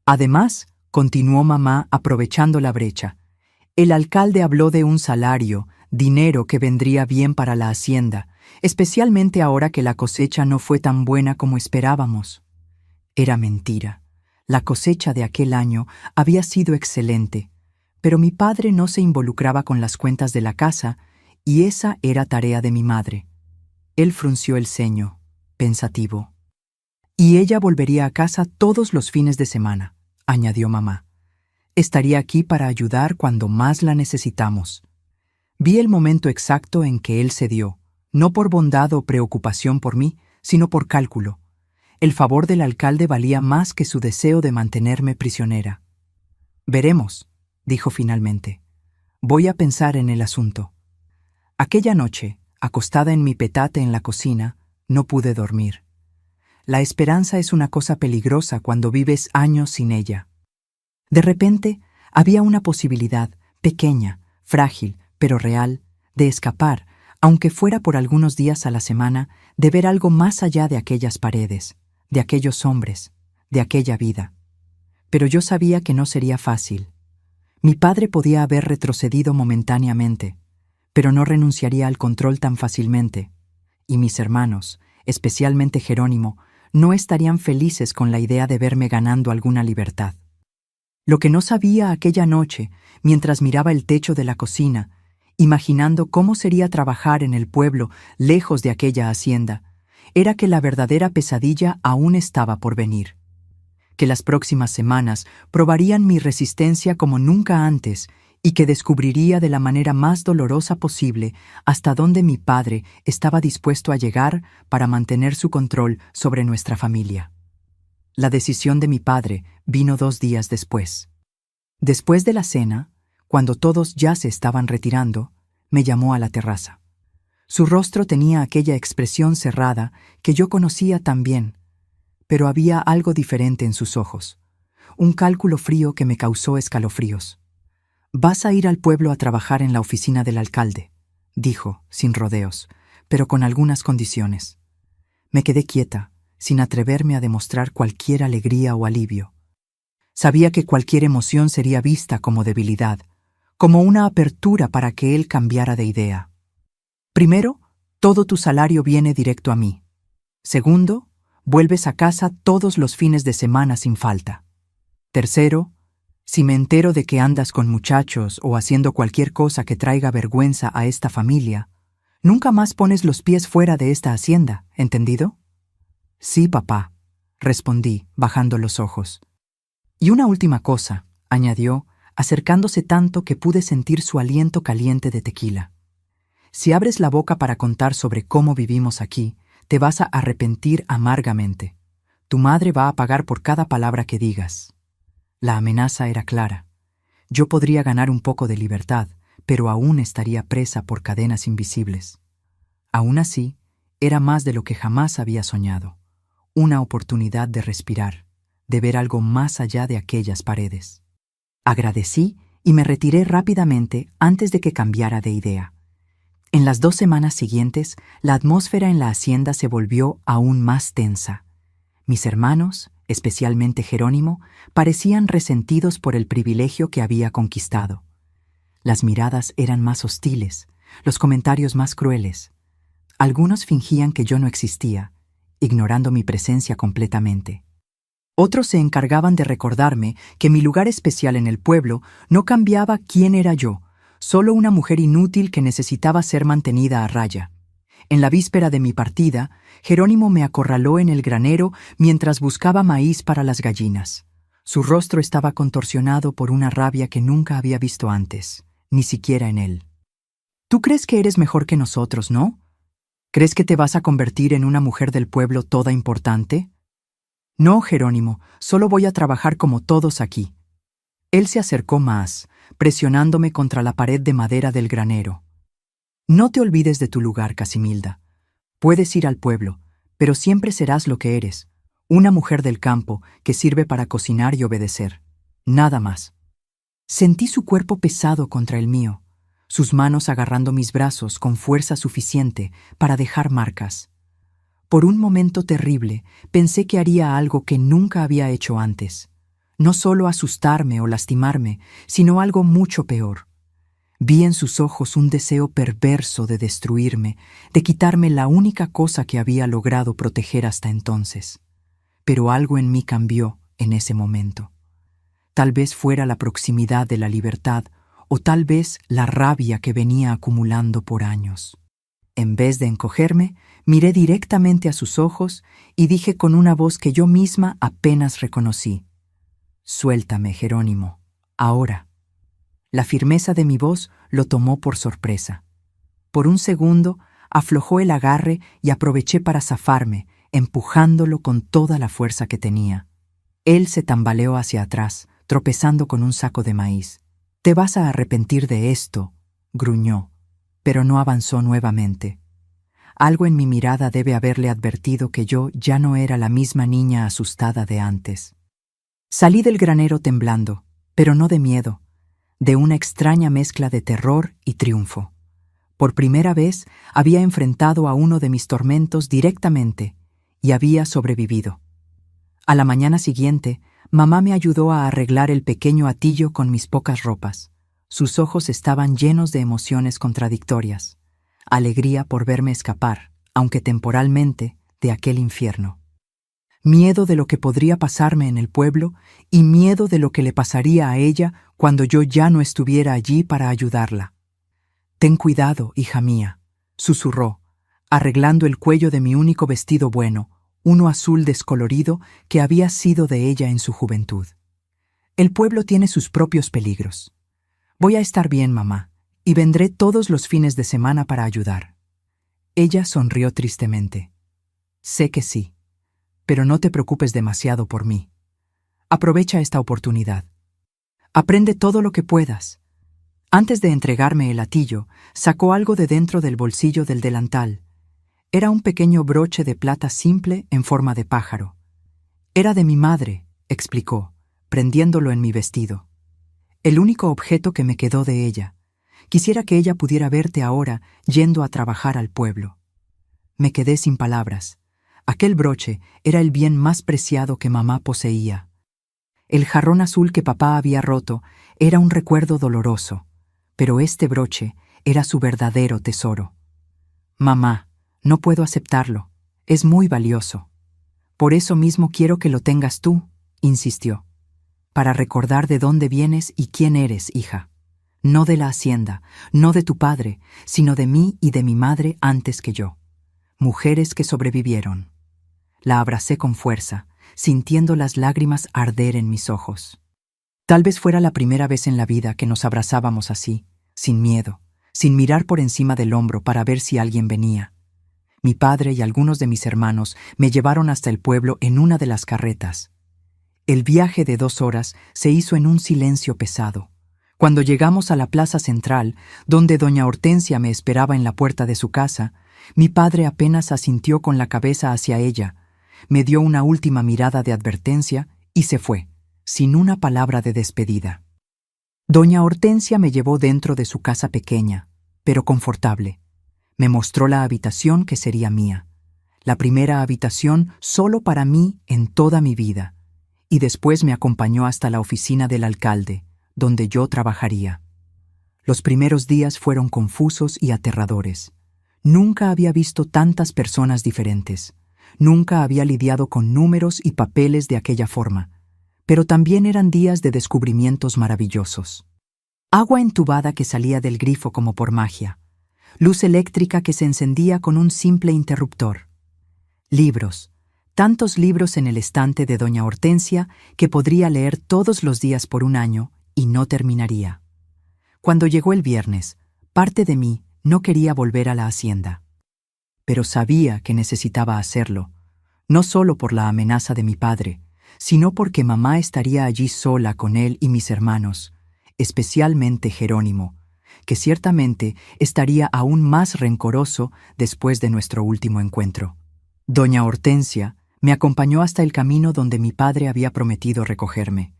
Además, continuó mamá aprovechando la brecha, el alcalde habló de un salario, dinero que vendría bien para la hacienda, especialmente ahora que la cosecha no fue tan buena como esperábamos. Era mentira. La cosecha de aquel año había sido excelente, pero mi padre no se involucraba con las cuentas de la casa y esa era tarea de mi madre. Él frunció el ceño, pensativo. Y ella volvería a casa todos los fines de semana, añadió mamá. Estaría aquí para ayudar cuando más la necesitamos. Vi el momento exacto en que él cedió, no por bondad o preocupación por mí, sino por cálculo. El favor del alcalde valía más que su deseo de mantenerme prisionera. Veremos, dijo finalmente. Voy a pensar en el asunto. Aquella noche, acostada en mi petate en la cocina, no pude dormir. La esperanza es una cosa peligrosa cuando vives años sin ella. De repente, había una posibilidad, pequeña, frágil, pero real, de escapar, aunque fuera por algunos días a la semana, de ver algo más allá de aquellas paredes, de aquellos hombres, de aquella vida. Pero yo sabía que no sería fácil. Mi padre podía haber retrocedido momentáneamente, pero no renunciaría al control tan fácilmente, y mis hermanos, especialmente Jerónimo, no estarían felices con la idea de verme ganando alguna libertad. Lo que no sabía aquella noche, mientras miraba el techo de la cocina, imaginando cómo sería trabajar en el pueblo lejos de aquella hacienda, era que la verdadera pesadilla aún estaba por venir. Que las próximas semanas probarían mi resistencia como nunca antes y que descubriría de la manera más dolorosa posible hasta dónde mi padre estaba dispuesto a llegar para mantener su control sobre nuestra familia. La decisión de mi padre vino 2 días después. Después de la cena, cuando todos ya se estaban retirando, me llamó a la terraza. Su rostro tenía aquella expresión cerrada que yo conocía tan bien, pero había algo diferente en sus ojos, un cálculo frío que me causó escalofríos. «Vas a ir al pueblo a trabajar en la oficina del alcalde», dijo, sin rodeos, pero con algunas condiciones. Me quedé quieta, sin atreverme a demostrar cualquier alegría o alivio. Sabía que cualquier emoción sería vista como debilidad, como una apertura para que él cambiara de idea. Primero, todo tu salario viene directo a mí. Segundo, vuelves a casa todos los fines de semana sin falta. Tercero, si me entero de que andas con muchachos o haciendo cualquier cosa que traiga vergüenza a esta familia, nunca más pones los pies fuera de esta hacienda, ¿entendido? Sí, papá, respondí, bajando los ojos. Y una última cosa, añadió, acercándose tanto que pude sentir su aliento caliente de tequila. Si abres la boca para contar sobre cómo vivimos aquí, te vas a arrepentir amargamente. Tu madre va a pagar por cada palabra que digas. La amenaza era clara. Yo podría ganar un poco de libertad, pero aún estaría presa por cadenas invisibles. Aún así, era más de lo que jamás había soñado. Una oportunidad de respirar, de ver algo más allá de aquellas paredes. Agradecí y me retiré rápidamente antes de que cambiara de idea. En las 2 semanas siguientes, la atmósfera en la hacienda se volvió aún más tensa. Mis hermanos, especialmente Jerónimo, parecían resentidos por el privilegio que había conquistado. Las miradas eran más hostiles, los comentarios más crueles. Algunos fingían que yo no existía, ignorando mi presencia completamente. Otros se encargaban de recordarme que mi lugar especial en el pueblo no cambiaba quién era yo, solo una mujer inútil que necesitaba ser mantenida a raya. En la víspera de mi partida, Jerónimo me acorraló en el granero mientras buscaba maíz para las gallinas. Su rostro estaba contorsionado por una rabia que nunca había visto antes, ni siquiera en él. «Tú crees que eres mejor que nosotros, ¿no? ¿Crees que te vas a convertir en una mujer del pueblo toda importante?» «No, Jerónimo, solo voy a trabajar como todos aquí». Él se acercó más, presionándome contra la pared de madera del granero. «No te olvides de tu lugar, Casimilda. Puedes ir al pueblo, pero siempre serás lo que eres, una mujer del campo que sirve para cocinar y obedecer. Nada más». Sentí su cuerpo pesado contra el mío, sus manos agarrando mis brazos con fuerza suficiente para dejar marcas. Por un momento terrible, pensé que haría algo que nunca había hecho antes. No solo asustarme o lastimarme, sino algo mucho peor. Vi en sus ojos un deseo perverso de destruirme, de quitarme la única cosa que había logrado proteger hasta entonces. Pero algo en mí cambió en ese momento. Tal vez fuera la proximidad de la libertad, o tal vez la rabia que venía acumulando por años. En vez de encogerme, miré directamente a sus ojos y dije con una voz que yo misma apenas reconocí: «Suéltame, Jerónimo, ahora». La firmeza de mi voz lo tomó por sorpresa. Por un segundo, aflojó el agarre y aproveché para zafarme, empujándolo con toda la fuerza que tenía. Él se tambaleó hacia atrás, tropezando con un saco de maíz. «Te vas a arrepentir de esto», gruñó, pero no avanzó nuevamente. Algo en mi mirada debe haberle advertido que yo ya no era la misma niña asustada de antes. Salí del granero temblando, pero no de miedo, de una extraña mezcla de terror y triunfo. Por primera vez había enfrentado a uno de mis tormentos directamente y había sobrevivido. A la mañana siguiente, mamá me ayudó a arreglar el pequeño hatillo con mis pocas ropas. Sus ojos estaban llenos de emociones contradictorias. Alegría por verme escapar, aunque temporalmente, de aquel infierno. Miedo de lo que podría pasarme en el pueblo y miedo de lo que le pasaría a ella cuando yo ya no estuviera allí para ayudarla. «Ten cuidado, hija mía», susurró, arreglando el cuello de mi único vestido bueno, uno azul descolorido que había sido de ella en su juventud. «El pueblo tiene sus propios peligros. Voy a estar bien, mamá, y vendré todos los fines de semana para ayudar». Ella sonrió tristemente. «Sé que sí, pero no te preocupes demasiado por mí. Aprovecha esta oportunidad. Aprende todo lo que puedas». Antes de entregarme el hatillo, sacó algo de dentro del bolsillo del delantal. Era un pequeño broche de plata simple en forma de pájaro. «Era de mi madre», explicó, prendiéndolo en mi vestido. «El único objeto que me quedó de ella. Quisiera que ella pudiera verte ahora yendo a trabajar al pueblo». Me quedé sin palabras. Aquel broche era el bien más preciado que mamá poseía. El jarrón azul que papá había roto era un recuerdo doloroso, pero este broche era su verdadero tesoro. «Mamá, no puedo aceptarlo. Es muy valioso». «Por eso mismo quiero que lo tengas tú», insistió. «Para recordar de dónde vienes y quién eres, hija. No de la hacienda, no de tu padre, sino de mí y de mi madre antes que yo. Mujeres que sobrevivieron». La abracé con fuerza, sintiendo las lágrimas arder en mis ojos. Tal vez fuera la primera vez en la vida que nos abrazábamos así, sin miedo, sin mirar por encima del hombro para ver si alguien venía. Mi padre y algunos de mis hermanos me llevaron hasta el pueblo en una de las carretas. El viaje de 2 horas se hizo en un silencio pesado. Cuando llegamos a la plaza central, donde doña Hortensia me esperaba en la puerta de su casa, mi padre apenas asintió con la cabeza hacia ella, me dio una última mirada de advertencia y se fue, sin una palabra de despedida. Doña Hortensia me llevó dentro de su casa pequeña, pero confortable. Me mostró la habitación que sería mía, la primera habitación solo para mí en toda mi vida, y después me acompañó hasta la oficina del alcalde, donde yo trabajaría. Los primeros días fueron confusos y aterradores. Nunca había visto tantas personas diferentes. Nunca había lidiado con números y papeles de aquella forma, pero también eran días de descubrimientos maravillosos. Agua entubada que salía del grifo como por magia. Luz eléctrica que se encendía con un simple interruptor. Libros. Tantos libros en el estante de doña Hortensia que podría leer todos los días por un año y no terminaría. Cuando llegó el viernes, parte de mí no quería volver a la hacienda. Pero sabía que necesitaba hacerlo, no solo por la amenaza de mi padre, sino porque mamá estaría allí sola con él y mis hermanos, especialmente Jerónimo, que ciertamente estaría aún más rencoroso después de nuestro último encuentro. Doña Hortensia me acompañó hasta el camino donde mi padre había prometido recogerme.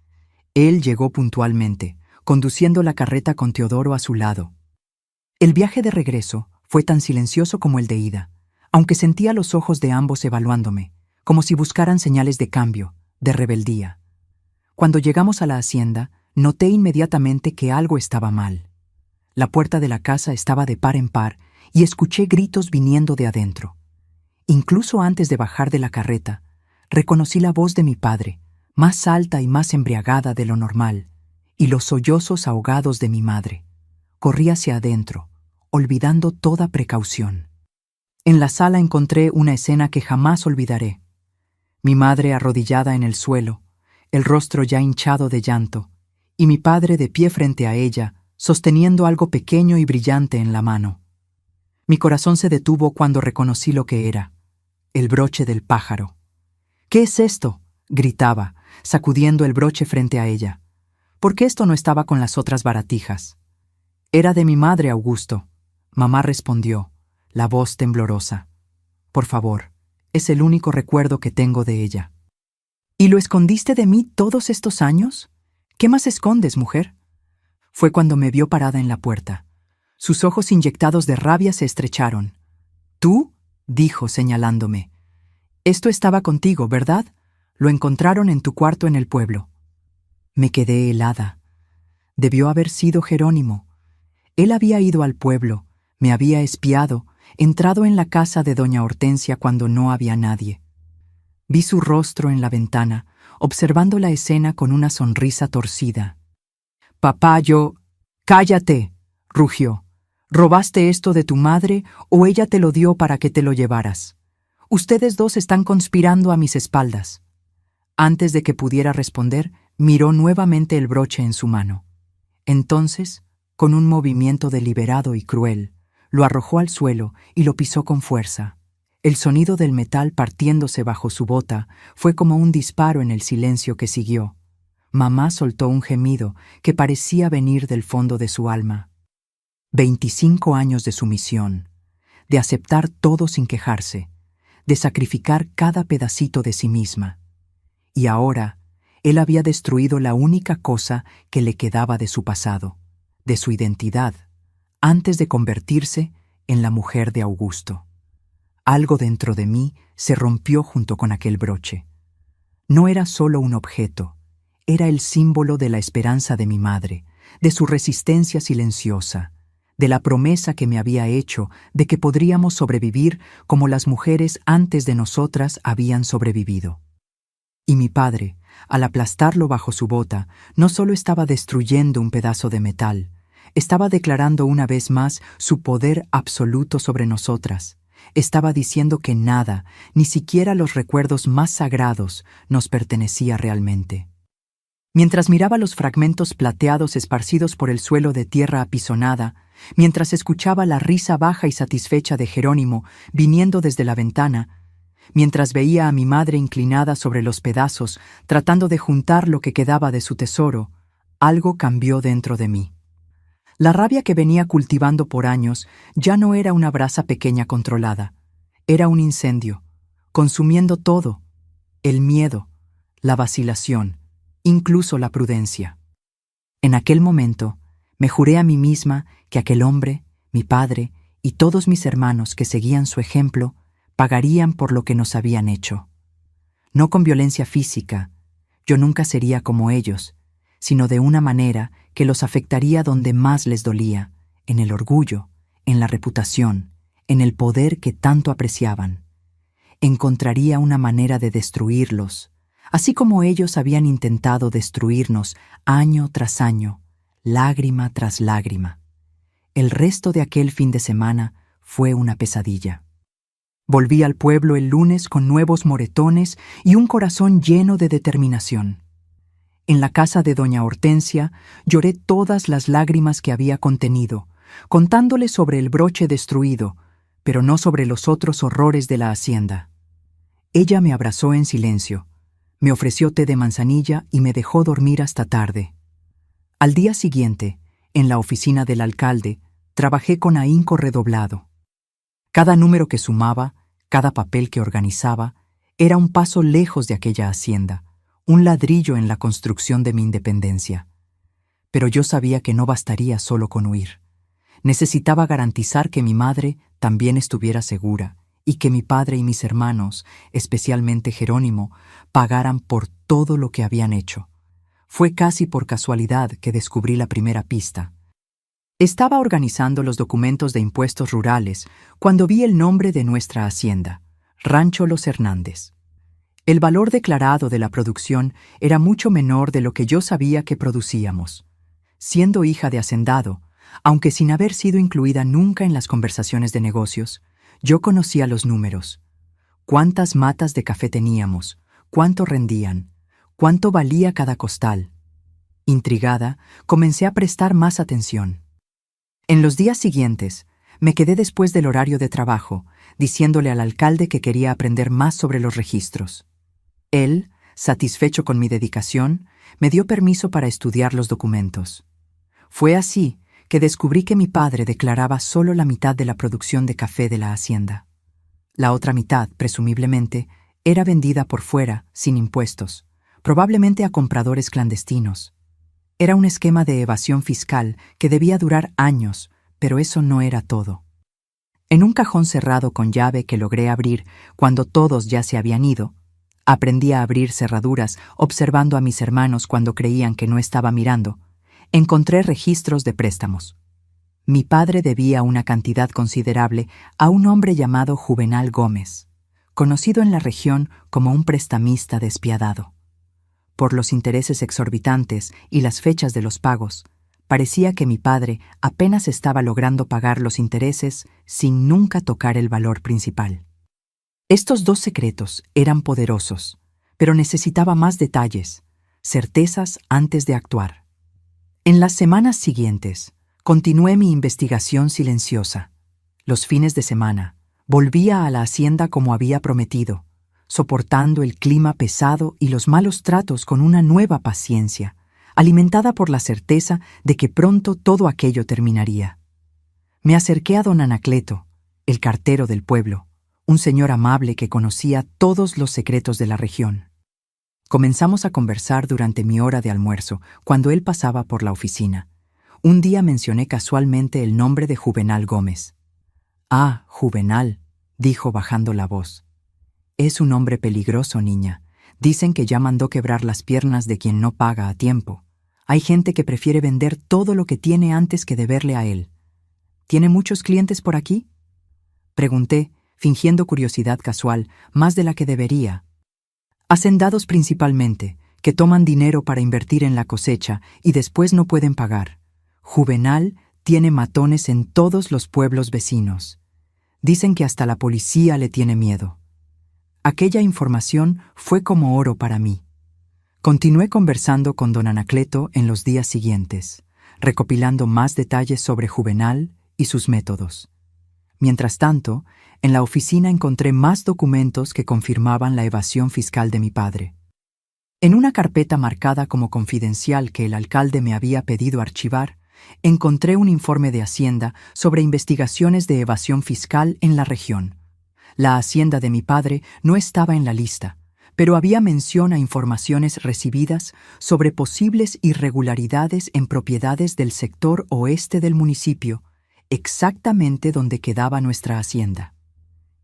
Él llegó puntualmente, conduciendo la carreta con Teodoro a su lado. El viaje de regreso fue tan silencioso como el de ida, aunque sentía los ojos de ambos evaluándome, como si buscaran señales de cambio, de rebeldía. Cuando llegamos a la hacienda, noté inmediatamente que algo estaba mal. La puerta de la casa estaba de par en par y escuché gritos viniendo de adentro. Incluso antes de bajar de la carreta, reconocí la voz de mi padre, más alta y más embriagada de lo normal, y los sollozos ahogados de mi madre. Corrí hacia adentro, olvidando toda precaución. En la sala encontré una escena que jamás olvidaré. Mi madre arrodillada en el suelo, el rostro ya hinchado de llanto, y mi padre de pie frente a ella, sosteniendo algo pequeño y brillante en la mano. Mi corazón se detuvo cuando reconocí lo que era: el broche del pájaro. «¿Qué es esto?», gritaba, sacudiendo el broche frente a ella. «¿Por qué esto no estaba con las otras baratijas?». «Era de mi madre, Augusto», mamá respondió, la voz temblorosa. «Por favor, es el único recuerdo que tengo de ella». «¿Y lo escondiste de mí todos estos años? ¿Qué más escondes, mujer?». Fue cuando me vio parada en la puerta. Sus ojos inyectados de rabia se estrecharon. «¿Tú?», dijo señalándome. «Esto estaba contigo, ¿verdad? Lo encontraron en tu cuarto en el pueblo». Me quedé helada. Debió haber sido Jerónimo. Él había ido al pueblo, me había espiado, entrado en la casa de doña Hortensia cuando no había nadie. Vi su rostro en la ventana, observando la escena con una sonrisa torcida. «Papá, «Cállate», rugió. «¿Robaste esto de tu madre o ella te lo dio para que te lo llevaras? Ustedes dos están conspirando a mis espaldas». Antes de que pudiera responder, miró nuevamente el broche en su mano. Entonces, con un movimiento deliberado y cruel, lo arrojó al suelo y lo pisó con fuerza. El sonido del metal partiéndose bajo su bota fue como un disparo en el silencio que siguió. Mamá soltó un gemido que parecía venir del fondo de su alma. 25 años de sumisión, de aceptar todo sin quejarse, de sacrificar cada pedacito de sí misma. Y ahora, él había destruido la única cosa que le quedaba de su pasado, de su identidad, antes de convertirse en la mujer de Augusto. Algo dentro de mí se rompió junto con aquel broche. No era solo un objeto, era el símbolo de la esperanza de mi madre, de su resistencia silenciosa, de la promesa que me había hecho de que podríamos sobrevivir como las mujeres antes de nosotras habían sobrevivido. Y mi padre, al aplastarlo bajo su bota, no solo estaba destruyendo un pedazo de metal, estaba declarando una vez más su poder absoluto sobre nosotras. Estaba diciendo que nada, ni siquiera los recuerdos más sagrados, nos pertenecía realmente. Mientras miraba los fragmentos plateados esparcidos por el suelo de tierra apisonada, mientras escuchaba la risa baja y satisfecha de Jerónimo viniendo desde la ventana, mientras veía a mi madre inclinada sobre los pedazos, tratando de juntar lo que quedaba de su tesoro, algo cambió dentro de mí. La rabia que venía cultivando por años ya no era una brasa pequeña controlada, era un incendio, consumiendo todo, el miedo, la vacilación, incluso la prudencia. En aquel momento, me juré a mí misma que aquel hombre, mi padre y todos mis hermanos que seguían su ejemplo, pagarían por lo que nos habían hecho. No con violencia física, yo nunca sería como ellos, sino de una manera que los afectaría donde más les dolía, en el orgullo, en la reputación, en el poder que tanto apreciaban. Encontraría una manera de destruirlos, así como ellos habían intentado destruirnos año tras año, lágrima tras lágrima. El resto de aquel fin de semana fue una pesadilla. Volví al pueblo el lunes con nuevos moretones y un corazón lleno de determinación. En la casa de doña Hortensia lloré todas las lágrimas que había contenido, contándole sobre el broche destruido, pero no sobre los otros horrores de la hacienda. Ella me abrazó en silencio, me ofreció té de manzanilla y me dejó dormir hasta tarde. Al día siguiente, en la oficina del alcalde, trabajé con ahínco redoblado. Cada número que sumaba, cada papel que organizaba, era un paso lejos de aquella hacienda, un ladrillo en la construcción de mi independencia. Pero yo sabía que no bastaría solo con huir. Necesitaba garantizar que mi madre también estuviera segura y que mi padre y mis hermanos, especialmente Jerónimo, pagaran por todo lo que habían hecho. Fue casi por casualidad que descubrí la primera pista. Estaba organizando los documentos de impuestos rurales cuando vi el nombre de nuestra hacienda, Rancho Los Hernández. El valor declarado de la producción era mucho menor de lo que yo sabía que producíamos. Siendo hija de hacendado, aunque sin haber sido incluida nunca en las conversaciones de negocios, yo conocía los números. Cuántas matas de café teníamos, cuánto rendían, cuánto valía cada costal. Intrigada, comencé a prestar más atención. En los días siguientes, me quedé después del horario de trabajo, diciéndole al alcalde que quería aprender más sobre los registros. Él, satisfecho con mi dedicación, me dio permiso para estudiar los documentos. Fue así que descubrí que mi padre declaraba solo la mitad de la producción de café de la hacienda. La otra mitad, presumiblemente, era vendida por fuera, sin impuestos, probablemente a compradores clandestinos. Era un esquema de evasión fiscal que debía durar años, pero eso no era todo. En un cajón cerrado con llave que logré abrir cuando todos ya se habían ido, aprendí a abrir cerraduras observando a mis hermanos cuando creían que no estaba mirando, encontré registros de préstamos. Mi padre debía una cantidad considerable a un hombre llamado Juvenal Gómez, conocido en la región como un prestamista despiadado. Por los intereses exorbitantes y las fechas de los pagos, parecía que mi padre apenas estaba logrando pagar los intereses sin nunca tocar el valor principal. Estos dos secretos eran poderosos, pero necesitaba más detalles, certezas antes de actuar. En las semanas siguientes, continué mi investigación silenciosa. Los fines de semana, volvía a la hacienda como había prometido, soportando el clima pesado y los malos tratos con una nueva paciencia, alimentada por la certeza de que pronto todo aquello terminaría. Me acerqué a don Anacleto, el cartero del pueblo, un señor amable que conocía todos los secretos de la región. Comenzamos a conversar durante mi hora de almuerzo, cuando él pasaba por la oficina. Un día mencioné casualmente el nombre de Juvenal Gómez. «Ah, Juvenal», dijo bajando la voz. «Es un hombre peligroso, niña. Dicen que ya mandó quebrar las piernas de quien no paga a tiempo. Hay gente que prefiere vender todo lo que tiene antes que deberle a él. ¿Tiene muchos clientes por aquí?», pregunté, fingiendo curiosidad casual, más de la que debería. «Hacendados principalmente, que toman dinero para invertir en la cosecha y después no pueden pagar. Juvenal tiene matones en todos los pueblos vecinos. Dicen que hasta la policía le tiene miedo». Aquella información fue como oro para mí. Continué conversando con don Anacleto en los días siguientes, recopilando más detalles sobre Juvenal y sus métodos. Mientras tanto, en la oficina encontré más documentos que confirmaban la evasión fiscal de mi padre. En una carpeta marcada como confidencial que el alcalde me había pedido archivar, encontré un informe de Hacienda sobre investigaciones de evasión fiscal en la región. La hacienda de mi padre no estaba en la lista, pero había mención a informaciones recibidas sobre posibles irregularidades en propiedades del sector oeste del municipio, exactamente donde quedaba nuestra hacienda.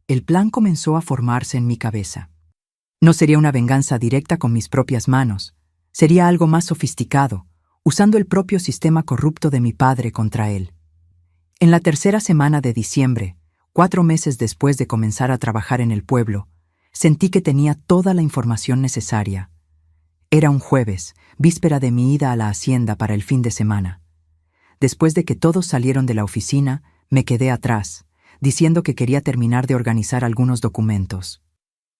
El plan comenzó a formarse en mi cabeza. No sería una venganza directa con mis propias manos, sería algo más sofisticado, usando el propio sistema corrupto de mi padre contra él. En la tercera semana de diciembre, 4 meses después de comenzar a trabajar en el pueblo, sentí que tenía toda la información necesaria. Era un jueves, víspera de mi ida a la hacienda para el fin de semana. Después de que todos salieron de la oficina, me quedé atrás, diciendo que quería terminar de organizar algunos documentos.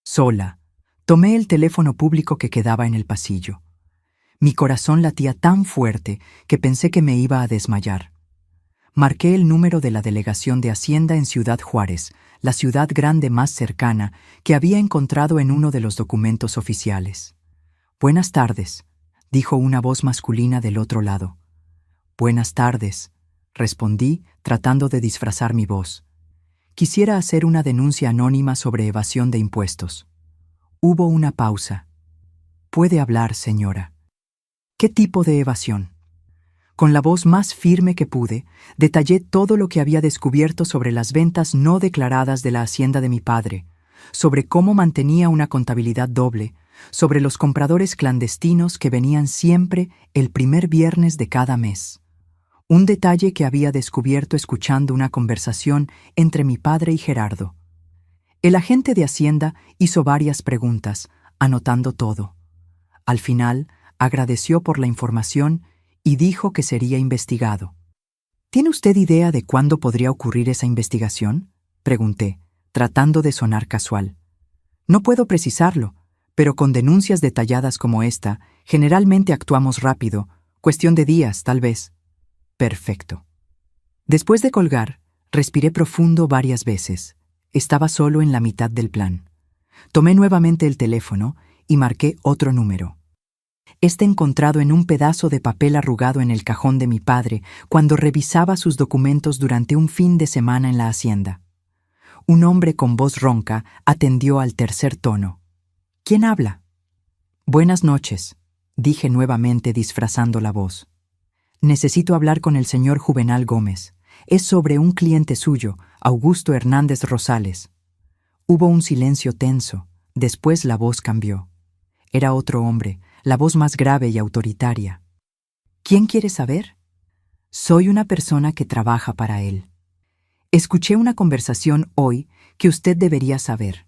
Sola, tomé el teléfono público que quedaba en el pasillo. Mi corazón latía tan fuerte que pensé que me iba a desmayar. Marqué el número de la delegación de Hacienda en Ciudad Juárez, la ciudad grande más cercana que había encontrado en uno de los documentos oficiales. «Buenas tardes», dijo una voz masculina del otro lado. «Buenas tardes», respondí, tratando de disfrazar mi voz. «Quisiera hacer una denuncia anónima sobre evasión de impuestos». Hubo una pausa. «Puede hablar, señora». «¿Qué tipo de evasión?» Con la voz más firme que pude, detallé todo lo que había descubierto sobre las ventas no declaradas de la hacienda de mi padre, sobre cómo mantenía una contabilidad doble, sobre los compradores clandestinos que venían siempre el primer viernes de cada mes. Un detalle que había descubierto escuchando una conversación entre mi padre y Gerardo. El agente de Hacienda hizo varias preguntas, anotando todo. Al final, agradeció por la información y dijo que sería investigado. ¿Tiene usted idea de cuándo podría ocurrir esa investigación?, pregunté, tratando de sonar casual. No puedo precisarlo, pero con denuncias detalladas como esta, generalmente actuamos rápido, cuestión de días, tal vez. Perfecto. Después de colgar, respiré profundo varias veces. Estaba solo en la mitad del plan. Tomé nuevamente el teléfono y marqué otro número. Encontrado en un pedazo de papel arrugado en el cajón de mi padre cuando revisaba sus documentos durante un fin de semana en la hacienda. Un hombre con voz ronca atendió al tercer tono. ¿Quién habla? Buenas noches, dije nuevamente disfrazando la voz. Necesito hablar con el señor Juvenal Gómez. Es sobre un cliente suyo, Augusto Hernández Rosales. Hubo un silencio tenso. Después la voz cambió. Era otro hombre, la voz más grave y autoritaria. ¿Quién quiere saber? Soy una persona que trabaja para él. Escuché una conversación hoy que usted debería saber.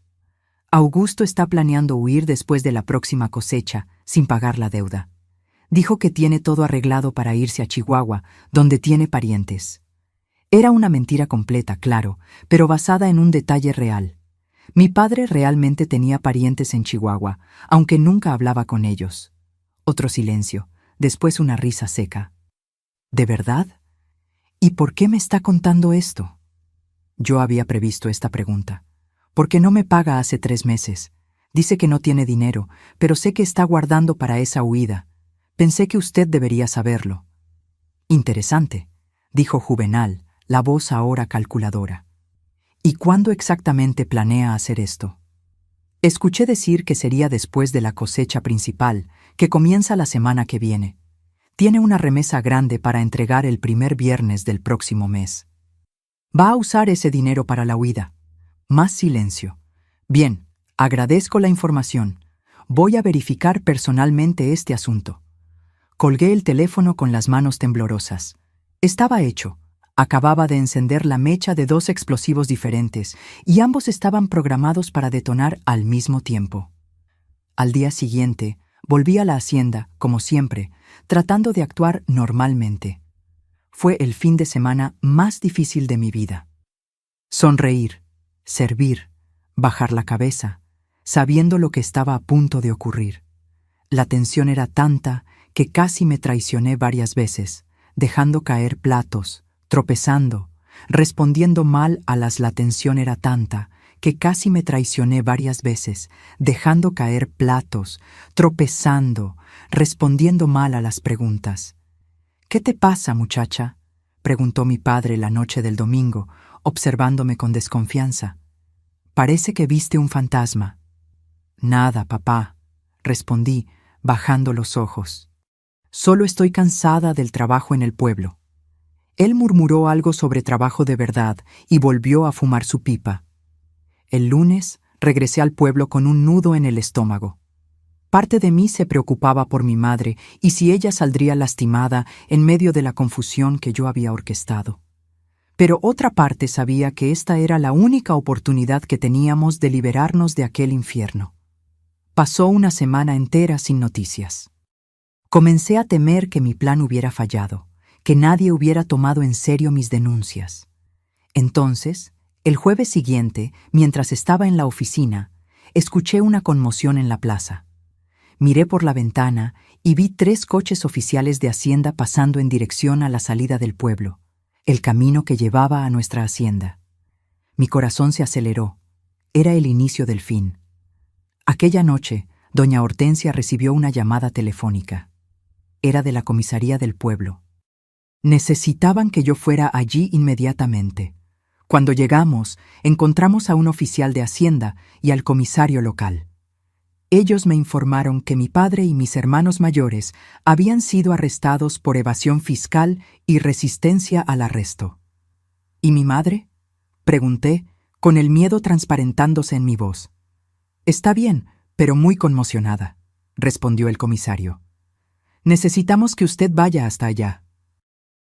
Augusto está planeando huir después de la próxima cosecha, sin pagar la deuda. Dijo que tiene todo arreglado para irse a Chihuahua, donde tiene parientes. Era una mentira completa, claro, pero basada en un detalle real. Mi padre realmente tenía parientes en Chihuahua, aunque nunca hablaba con ellos. Otro silencio, después una risa seca. ¿De verdad? ¿Y por qué me está contando esto? Yo había previsto esta pregunta. ¿Por qué no me paga hace 3 meses? Dice que no tiene dinero, pero sé que está guardando para esa huida. Pensé que usted debería saberlo. Interesante, dijo Juvenal, la voz ahora calculadora. ¿Y cuándo exactamente planea hacer esto? Escuché decir que sería después de la cosecha principal, que comienza la semana que viene. Tiene una remesa grande para entregar el primer viernes del próximo mes. Va a usar ese dinero para la huida. Más silencio. Bien, agradezco la información. Voy a verificar personalmente este asunto. Colgué el teléfono con las manos temblorosas. Estaba hecho. Acababa de encender la mecha de 2 explosivos diferentes y ambos estaban programados para detonar al mismo tiempo. Al día siguiente, volví a la hacienda, como siempre, tratando de actuar normalmente. Fue el fin de semana más difícil de mi vida. Sonreír, servir, bajar la cabeza, sabiendo lo que estaba a punto de ocurrir. La tensión era tanta que casi me traicioné varias veces, dejando caer platos, tropezando, respondiendo mal a las. La tensión era tanta que casi me traicioné varias veces, dejando caer platos, tropezando, respondiendo mal a las preguntas. «¿Qué te pasa, muchacha?», preguntó mi padre la noche del domingo, observándome con desconfianza. «Parece que viste un fantasma». «Nada, papá», respondí, bajando los ojos. «Solo estoy cansada del trabajo en el pueblo». Él murmuró algo sobre trabajo de verdad y volvió a fumar su pipa. El lunes regresé al pueblo con un nudo en el estómago. Parte de mí se preocupaba por mi madre y si ella saldría lastimada en medio de la confusión que yo había orquestado. Pero otra parte sabía que esta era la única oportunidad que teníamos de liberarnos de aquel infierno. Pasó una semana entera sin noticias. Comencé a temer que mi plan hubiera fallado, que nadie hubiera tomado en serio mis denuncias. Entonces, el jueves siguiente, mientras estaba en la oficina, escuché una conmoción en la plaza. Miré por la ventana y vi 3 coches oficiales de Hacienda pasando en dirección a la salida del pueblo, el camino que llevaba a nuestra hacienda. Mi corazón se aceleró. Era el inicio del fin. Aquella noche, doña Hortensia recibió una llamada telefónica. Era de la comisaría del pueblo. Necesitaban que yo fuera allí inmediatamente. Cuando llegamos, encontramos a un oficial de Hacienda y al comisario local. Ellos me informaron que mi padre y mis hermanos mayores habían sido arrestados por evasión fiscal y resistencia al arresto. ¿Y mi madre?, pregunté, con el miedo transparentándose en mi voz. «Está bien, pero muy conmocionada», respondió el comisario. «Necesitamos que usted vaya hasta allá».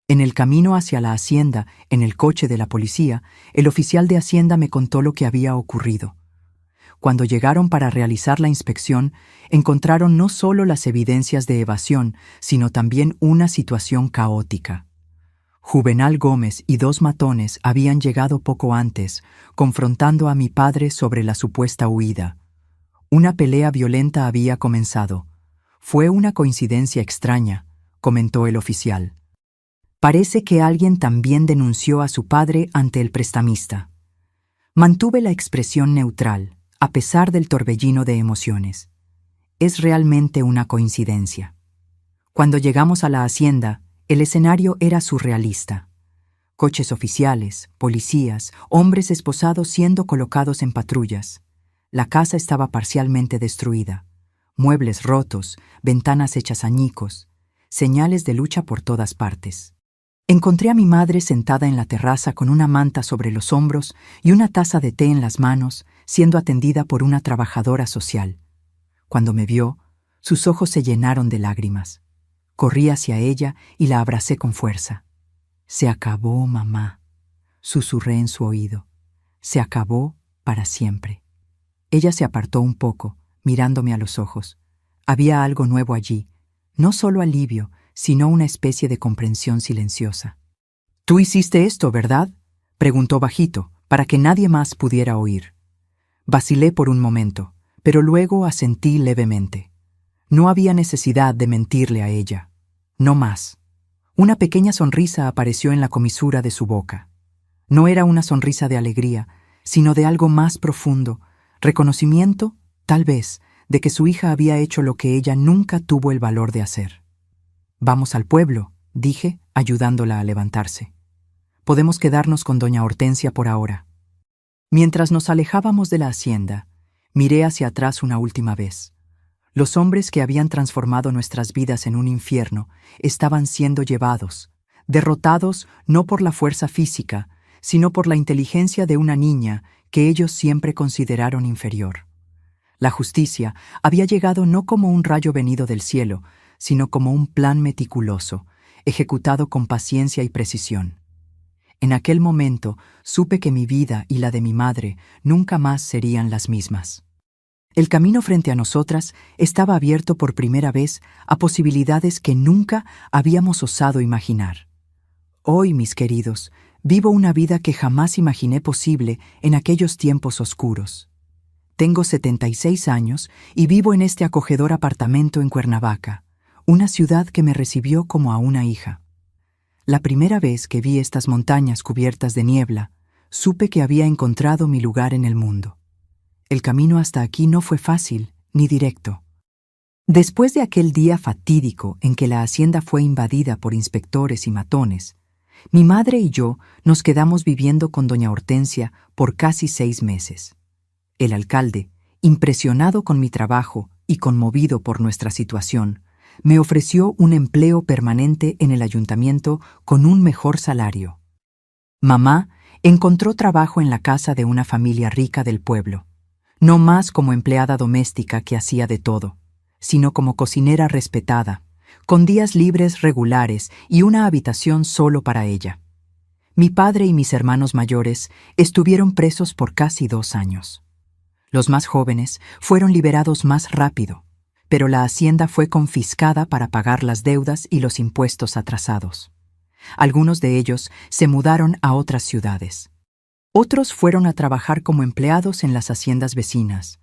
En el camino hacia la hacienda, en el coche de la policía, el oficial de Hacienda me contó lo que había ocurrido. Cuando llegaron para realizar la inspección, encontraron no solo las evidencias de evasión, sino también una situación caótica. Juvenal Gómez y 2 matones habían llegado poco antes, confrontando a mi padre sobre la supuesta huida. Una pelea violenta había comenzado. «Fue una coincidencia extraña», comentó el oficial. «Parece que alguien también denunció a su padre ante el prestamista». Mantuve la expresión neutral, a pesar del torbellino de emociones. Es realmente una coincidencia. Cuando llegamos a la hacienda, el escenario era surrealista. Coches oficiales, policías, hombres esposados siendo colocados en patrullas. La casa estaba parcialmente destruida. Muebles rotos, ventanas hechas añicos, señales de lucha por todas partes. Encontré a mi madre sentada en la terraza con una manta sobre los hombros y una taza de té en las manos, siendo atendida por una trabajadora social. Cuando me vio, sus ojos se llenaron de lágrimas. Corrí hacia ella y la abracé con fuerza. «Se acabó, mamá», susurré en su oído. «Se acabó para siempre». Ella se apartó un poco, mirándome a los ojos. Había algo nuevo allí, no solo alivio, sino una especie de comprensión silenciosa. «Tú hiciste esto, ¿verdad?», preguntó bajito, para que nadie más pudiera oír. Vacilé por un momento, pero luego asentí levemente. No había necesidad de mentirle a ella. No más. Una pequeña sonrisa apareció en la comisura de su boca. No era una sonrisa de alegría, sino de algo más profundo, reconocimiento, tal vez, de que su hija había hecho lo que ella nunca tuvo el valor de hacer. «Vamos al pueblo», dije, ayudándola a levantarse. «Podemos quedarnos con doña Hortensia por ahora». Mientras nos alejábamos de la hacienda, miré hacia atrás una última vez. Los hombres que habían transformado nuestras vidas en un infierno estaban siendo llevados, derrotados no por la fuerza física, sino por la inteligencia de una niña que ellos siempre consideraron inferior. La justicia había llegado no como un rayo venido del cielo, sino como un plan meticuloso, ejecutado con paciencia y precisión. En aquel momento supe que mi vida y la de mi madre nunca más serían las mismas. El camino frente a nosotras estaba abierto por primera vez a posibilidades que nunca habíamos osado imaginar. Hoy, mis queridos, vivo una vida que jamás imaginé posible en aquellos tiempos oscuros. Tengo 76 años y vivo en este acogedor apartamento en Cuernavaca, una ciudad que me recibió como a una hija. La primera vez que vi estas montañas cubiertas de niebla, supe que había encontrado mi lugar en el mundo. El camino hasta aquí no fue fácil ni directo. Después de aquel día fatídico en que la hacienda fue invadida por inspectores y matones, mi madre y yo nos quedamos viviendo con doña Hortensia por casi 6 meses. El alcalde, impresionado con mi trabajo y conmovido por nuestra situación, me ofreció un empleo permanente en el ayuntamiento con un mejor salario. Mamá encontró trabajo en la casa de una familia rica del pueblo, no más como empleada doméstica que hacía de todo, sino como cocinera respetada, con días libres regulares y una habitación solo para ella. Mi padre y mis hermanos mayores estuvieron presos por casi 2 años. Los más jóvenes fueron liberados más rápido, pero la hacienda fue confiscada para pagar las deudas y los impuestos atrasados. Algunos de ellos se mudaron a otras ciudades. Otros fueron a trabajar como empleados en las haciendas vecinas.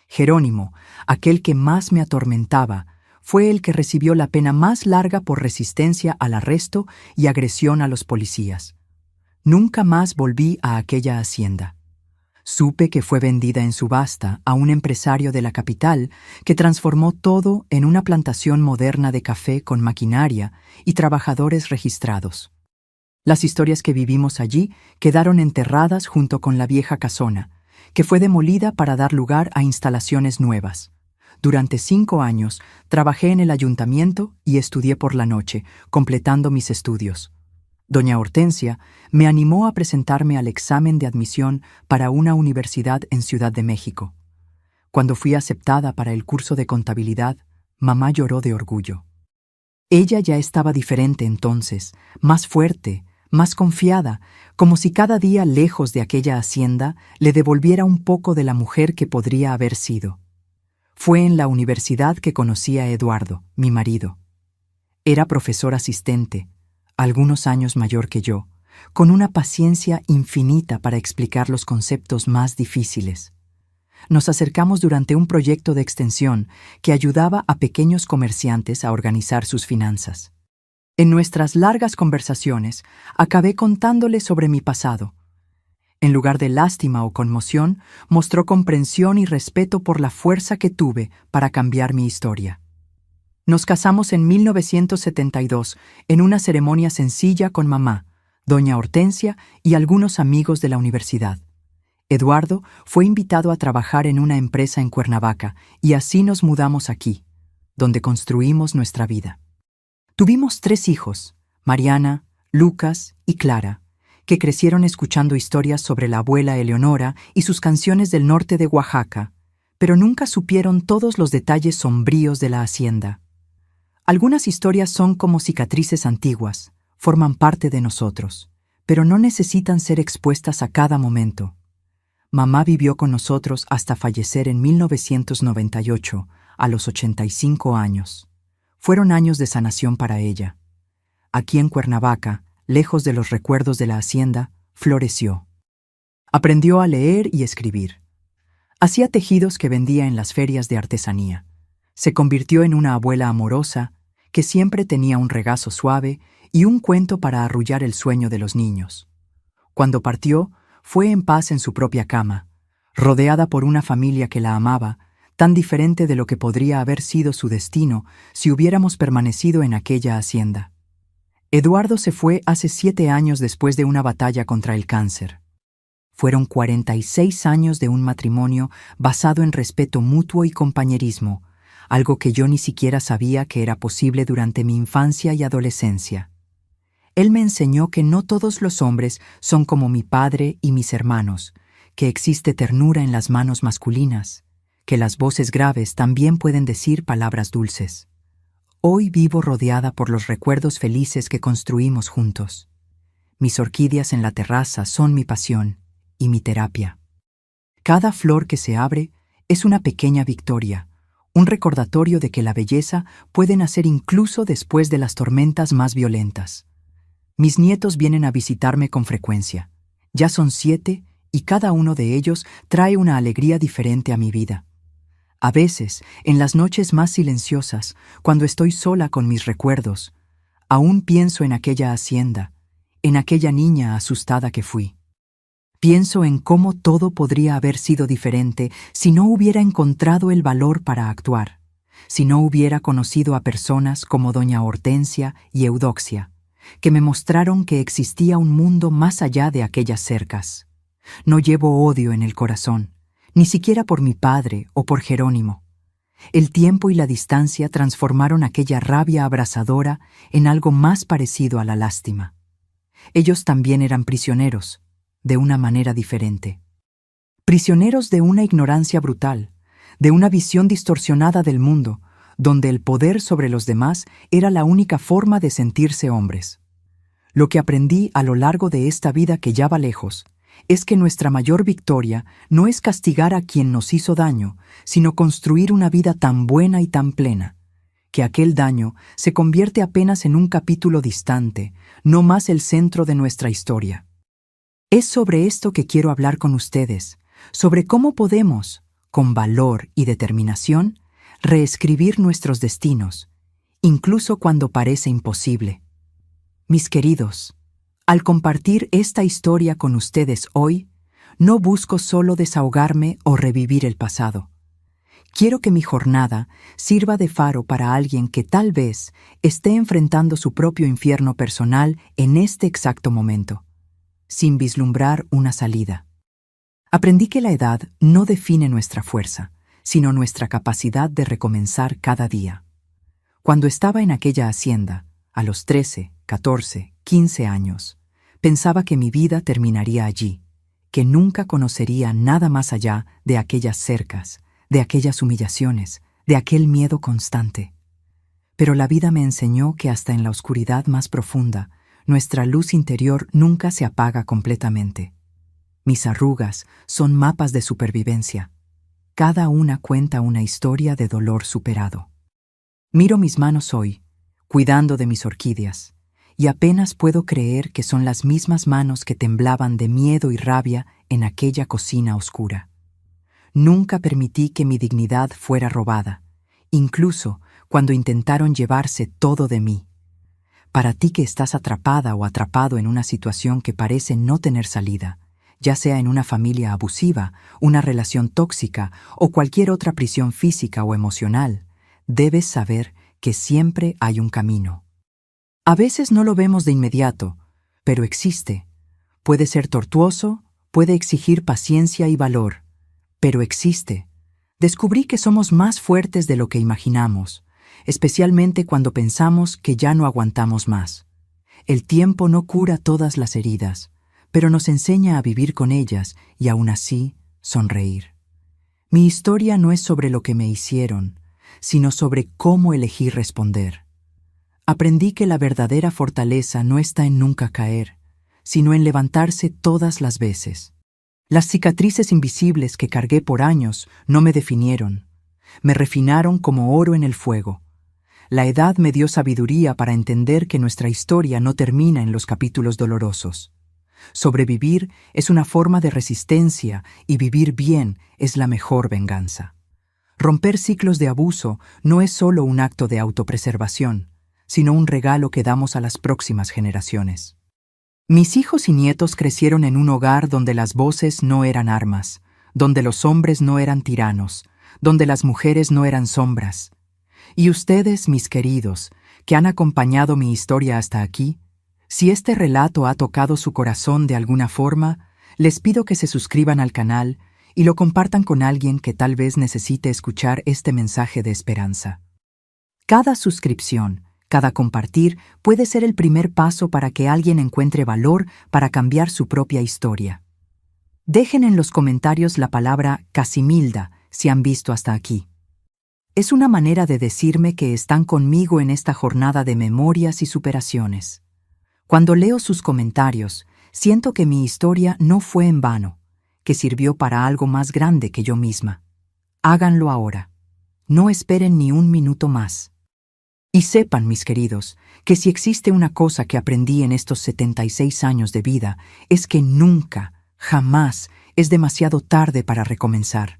Jerónimo, aquel que más me atormentaba, fue el que recibió la pena más larga por resistencia al arresto y agresión a los policías. Nunca más volví a aquella hacienda. Supe que fue vendida en subasta a un empresario de la capital que transformó todo en una plantación moderna de café con maquinaria y trabajadores registrados. Las historias que vivimos allí quedaron enterradas junto con la vieja casona, que fue demolida para dar lugar a instalaciones nuevas. Durante 5 años trabajé en el ayuntamiento y estudié por la noche, completando mis estudios. Doña Hortensia me animó a presentarme al examen de admisión para una universidad en Ciudad de México. Cuando fui aceptada para el curso de contabilidad, mamá lloró de orgullo. Ella ya estaba diferente entonces, más fuerte, más confiada, como si cada día lejos de aquella hacienda le devolviera un poco de la mujer que podría haber sido. Fue en la universidad que conocí a Eduardo, mi marido. Era profesor asistente, algunos años mayor que yo, con una paciencia infinita para explicar los conceptos más difíciles. Nos acercamos durante un proyecto de extensión que ayudaba a pequeños comerciantes a organizar sus finanzas. En nuestras largas conversaciones, acabé contándole sobre mi pasado. En lugar de lástima o conmoción, mostró comprensión y respeto por la fuerza que tuve para cambiar mi historia. Nos casamos en 1972 en una ceremonia sencilla con mamá, doña Hortensia y algunos amigos de la universidad. Eduardo fue invitado a trabajar en una empresa en Cuernavaca y así nos mudamos aquí, donde construimos nuestra vida. Tuvimos 3 hijos, Mariana, Lucas y Clara, que crecieron escuchando historias sobre la abuela Eleonora y sus canciones del norte de Oaxaca, pero nunca supieron todos los detalles sombríos de la hacienda. Algunas historias son como cicatrices antiguas, forman parte de nosotros, pero no necesitan ser expuestas a cada momento. Mamá vivió con nosotros hasta fallecer en 1998, a los 85 años. Fueron años de sanación para ella. Aquí en Cuernavaca, lejos de los recuerdos de la hacienda, floreció. Aprendió a leer y escribir. Hacía tejidos que vendía en las ferias de artesanía. Se convirtió en una abuela amorosa que siempre tenía un regazo suave y un cuento para arrullar el sueño de los niños. Cuando partió, fue en paz en su propia cama, rodeada por una familia que la amaba, tan diferente de lo que podría haber sido su destino si hubiéramos permanecido en aquella hacienda. Eduardo se fue hace 7 años después de una batalla contra el cáncer. Fueron 46 años de un matrimonio basado en respeto mutuo y compañerismo, algo que yo ni siquiera sabía que era posible durante mi infancia y adolescencia. Él me enseñó que no todos los hombres son como mi padre y mis hermanos, que existe ternura en las manos masculinas, que las voces graves también pueden decir palabras dulces. Hoy vivo rodeada por los recuerdos felices que construimos juntos. Mis orquídeas en la terraza son mi pasión y mi terapia. Cada flor que se abre es una pequeña victoria, un recordatorio de que la belleza puede nacer incluso después de las tormentas más violentas. Mis nietos vienen a visitarme con frecuencia. Ya son 7 y cada uno de ellos trae una alegría diferente a mi vida. A veces, en las noches más silenciosas, cuando estoy sola con mis recuerdos, aún pienso en aquella hacienda, en aquella niña asustada que fui. Pienso en cómo todo podría haber sido diferente si no hubiera encontrado el valor para actuar, si no hubiera conocido a personas como doña Hortensia y Eudoxia, que me mostraron que existía un mundo más allá de aquellas cercas. No llevo odio en el corazón, ni siquiera por mi padre o por Jerónimo. El tiempo y la distancia transformaron aquella rabia abrasadora en algo más parecido a la lástima. Ellos también eran prisioneros, de una manera diferente. Prisioneros de una ignorancia brutal, de una visión distorsionada del mundo, donde el poder sobre los demás era la única forma de sentirse hombres. Lo que aprendí a lo largo de esta vida que ya va lejos es que nuestra mayor victoria no es castigar a quien nos hizo daño, sino construir una vida tan buena y tan plena, que aquel daño se convierte apenas en un capítulo distante, no más el centro de nuestra historia. Es sobre esto que quiero hablar con ustedes, sobre cómo podemos, con valor y determinación, reescribir nuestros destinos, incluso cuando parece imposible. Mis queridos, al compartir esta historia con ustedes hoy, no busco solo desahogarme o revivir el pasado. Quiero que mi jornada sirva de faro para alguien que tal vez esté enfrentando su propio infierno personal en este exacto momento, sin vislumbrar una salida. Aprendí que la edad no define nuestra fuerza, sino nuestra capacidad de recomenzar cada día. Cuando estaba en aquella hacienda, a los 13, 14, 15 años, pensaba que mi vida terminaría allí, que nunca conocería nada más allá de aquellas cercas, de aquellas humillaciones, de aquel miedo constante. Pero la vida me enseñó que hasta en la oscuridad más profunda, nuestra luz interior nunca se apaga completamente. Mis arrugas son mapas de supervivencia. Cada una cuenta una historia de dolor superado. Miro mis manos hoy, cuidando de mis orquídeas, y apenas puedo creer que son las mismas manos que temblaban de miedo y rabia en aquella cocina oscura. Nunca permití que mi dignidad fuera robada, incluso cuando intentaron llevarse todo de mí. Para ti que estás atrapada o atrapado en una situación que parece no tener salida, ya sea en una familia abusiva, una relación tóxica o cualquier otra prisión física o emocional, debes saber que siempre hay un camino. A veces no lo vemos de inmediato, pero existe. Puede ser tortuoso, puede exigir paciencia y valor, pero existe. Descubrí que somos más fuertes de lo que imaginamos, especialmente cuando pensamos que ya no aguantamos más. El tiempo no cura todas las heridas, pero nos enseña a vivir con ellas y aún así sonreír. Mi historia no es sobre lo que me hicieron, sino sobre cómo elegí responder. Aprendí que la verdadera fortaleza no está en nunca caer, sino en levantarse todas las veces. Las cicatrices invisibles que cargué por años no me definieron, me refinaron como oro en el fuego. La edad me dio sabiduría para entender que nuestra historia no termina en los capítulos dolorosos. Sobrevivir es una forma de resistencia y vivir bien es la mejor venganza. Romper ciclos de abuso no es solo un acto de autopreservación, sino un regalo que damos a las próximas generaciones. Mis hijos y nietos crecieron en un hogar donde las voces no eran armas, donde los hombres no eran tiranos, donde las mujeres no eran sombras. Y ustedes, mis queridos, que han acompañado mi historia hasta aquí, si este relato ha tocado su corazón de alguna forma, les pido que se suscriban al canal y lo compartan con alguien que tal vez necesite escuchar este mensaje de esperanza. Cada suscripción, cada compartir puede ser el primer paso para que alguien encuentre valor para cambiar su propia historia. Dejen en los comentarios la palabra Casimilda si han visto hasta aquí. Es una manera de decirme que están conmigo en esta jornada de memorias y superaciones. Cuando leo sus comentarios, siento que mi historia no fue en vano, que sirvió para algo más grande que yo misma. Háganlo ahora. No esperen ni un minuto más. Y sepan, mis queridos, que si existe una cosa que aprendí en estos 76 años de vida, es que nunca, jamás es demasiado tarde para recomenzar.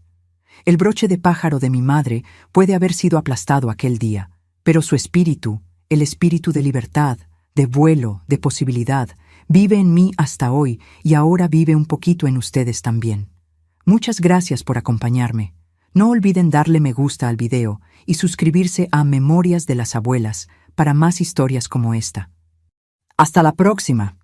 El broche de pájaro de mi madre puede haber sido aplastado aquel día, pero su espíritu, el espíritu de libertad, de vuelo, de posibilidad, vive en mí hasta hoy y ahora vive un poquito en ustedes también. Muchas gracias por acompañarme. No olviden darle me gusta al video y suscribirse a Memorias de las Abuelas para más historias como esta. ¡Hasta la próxima!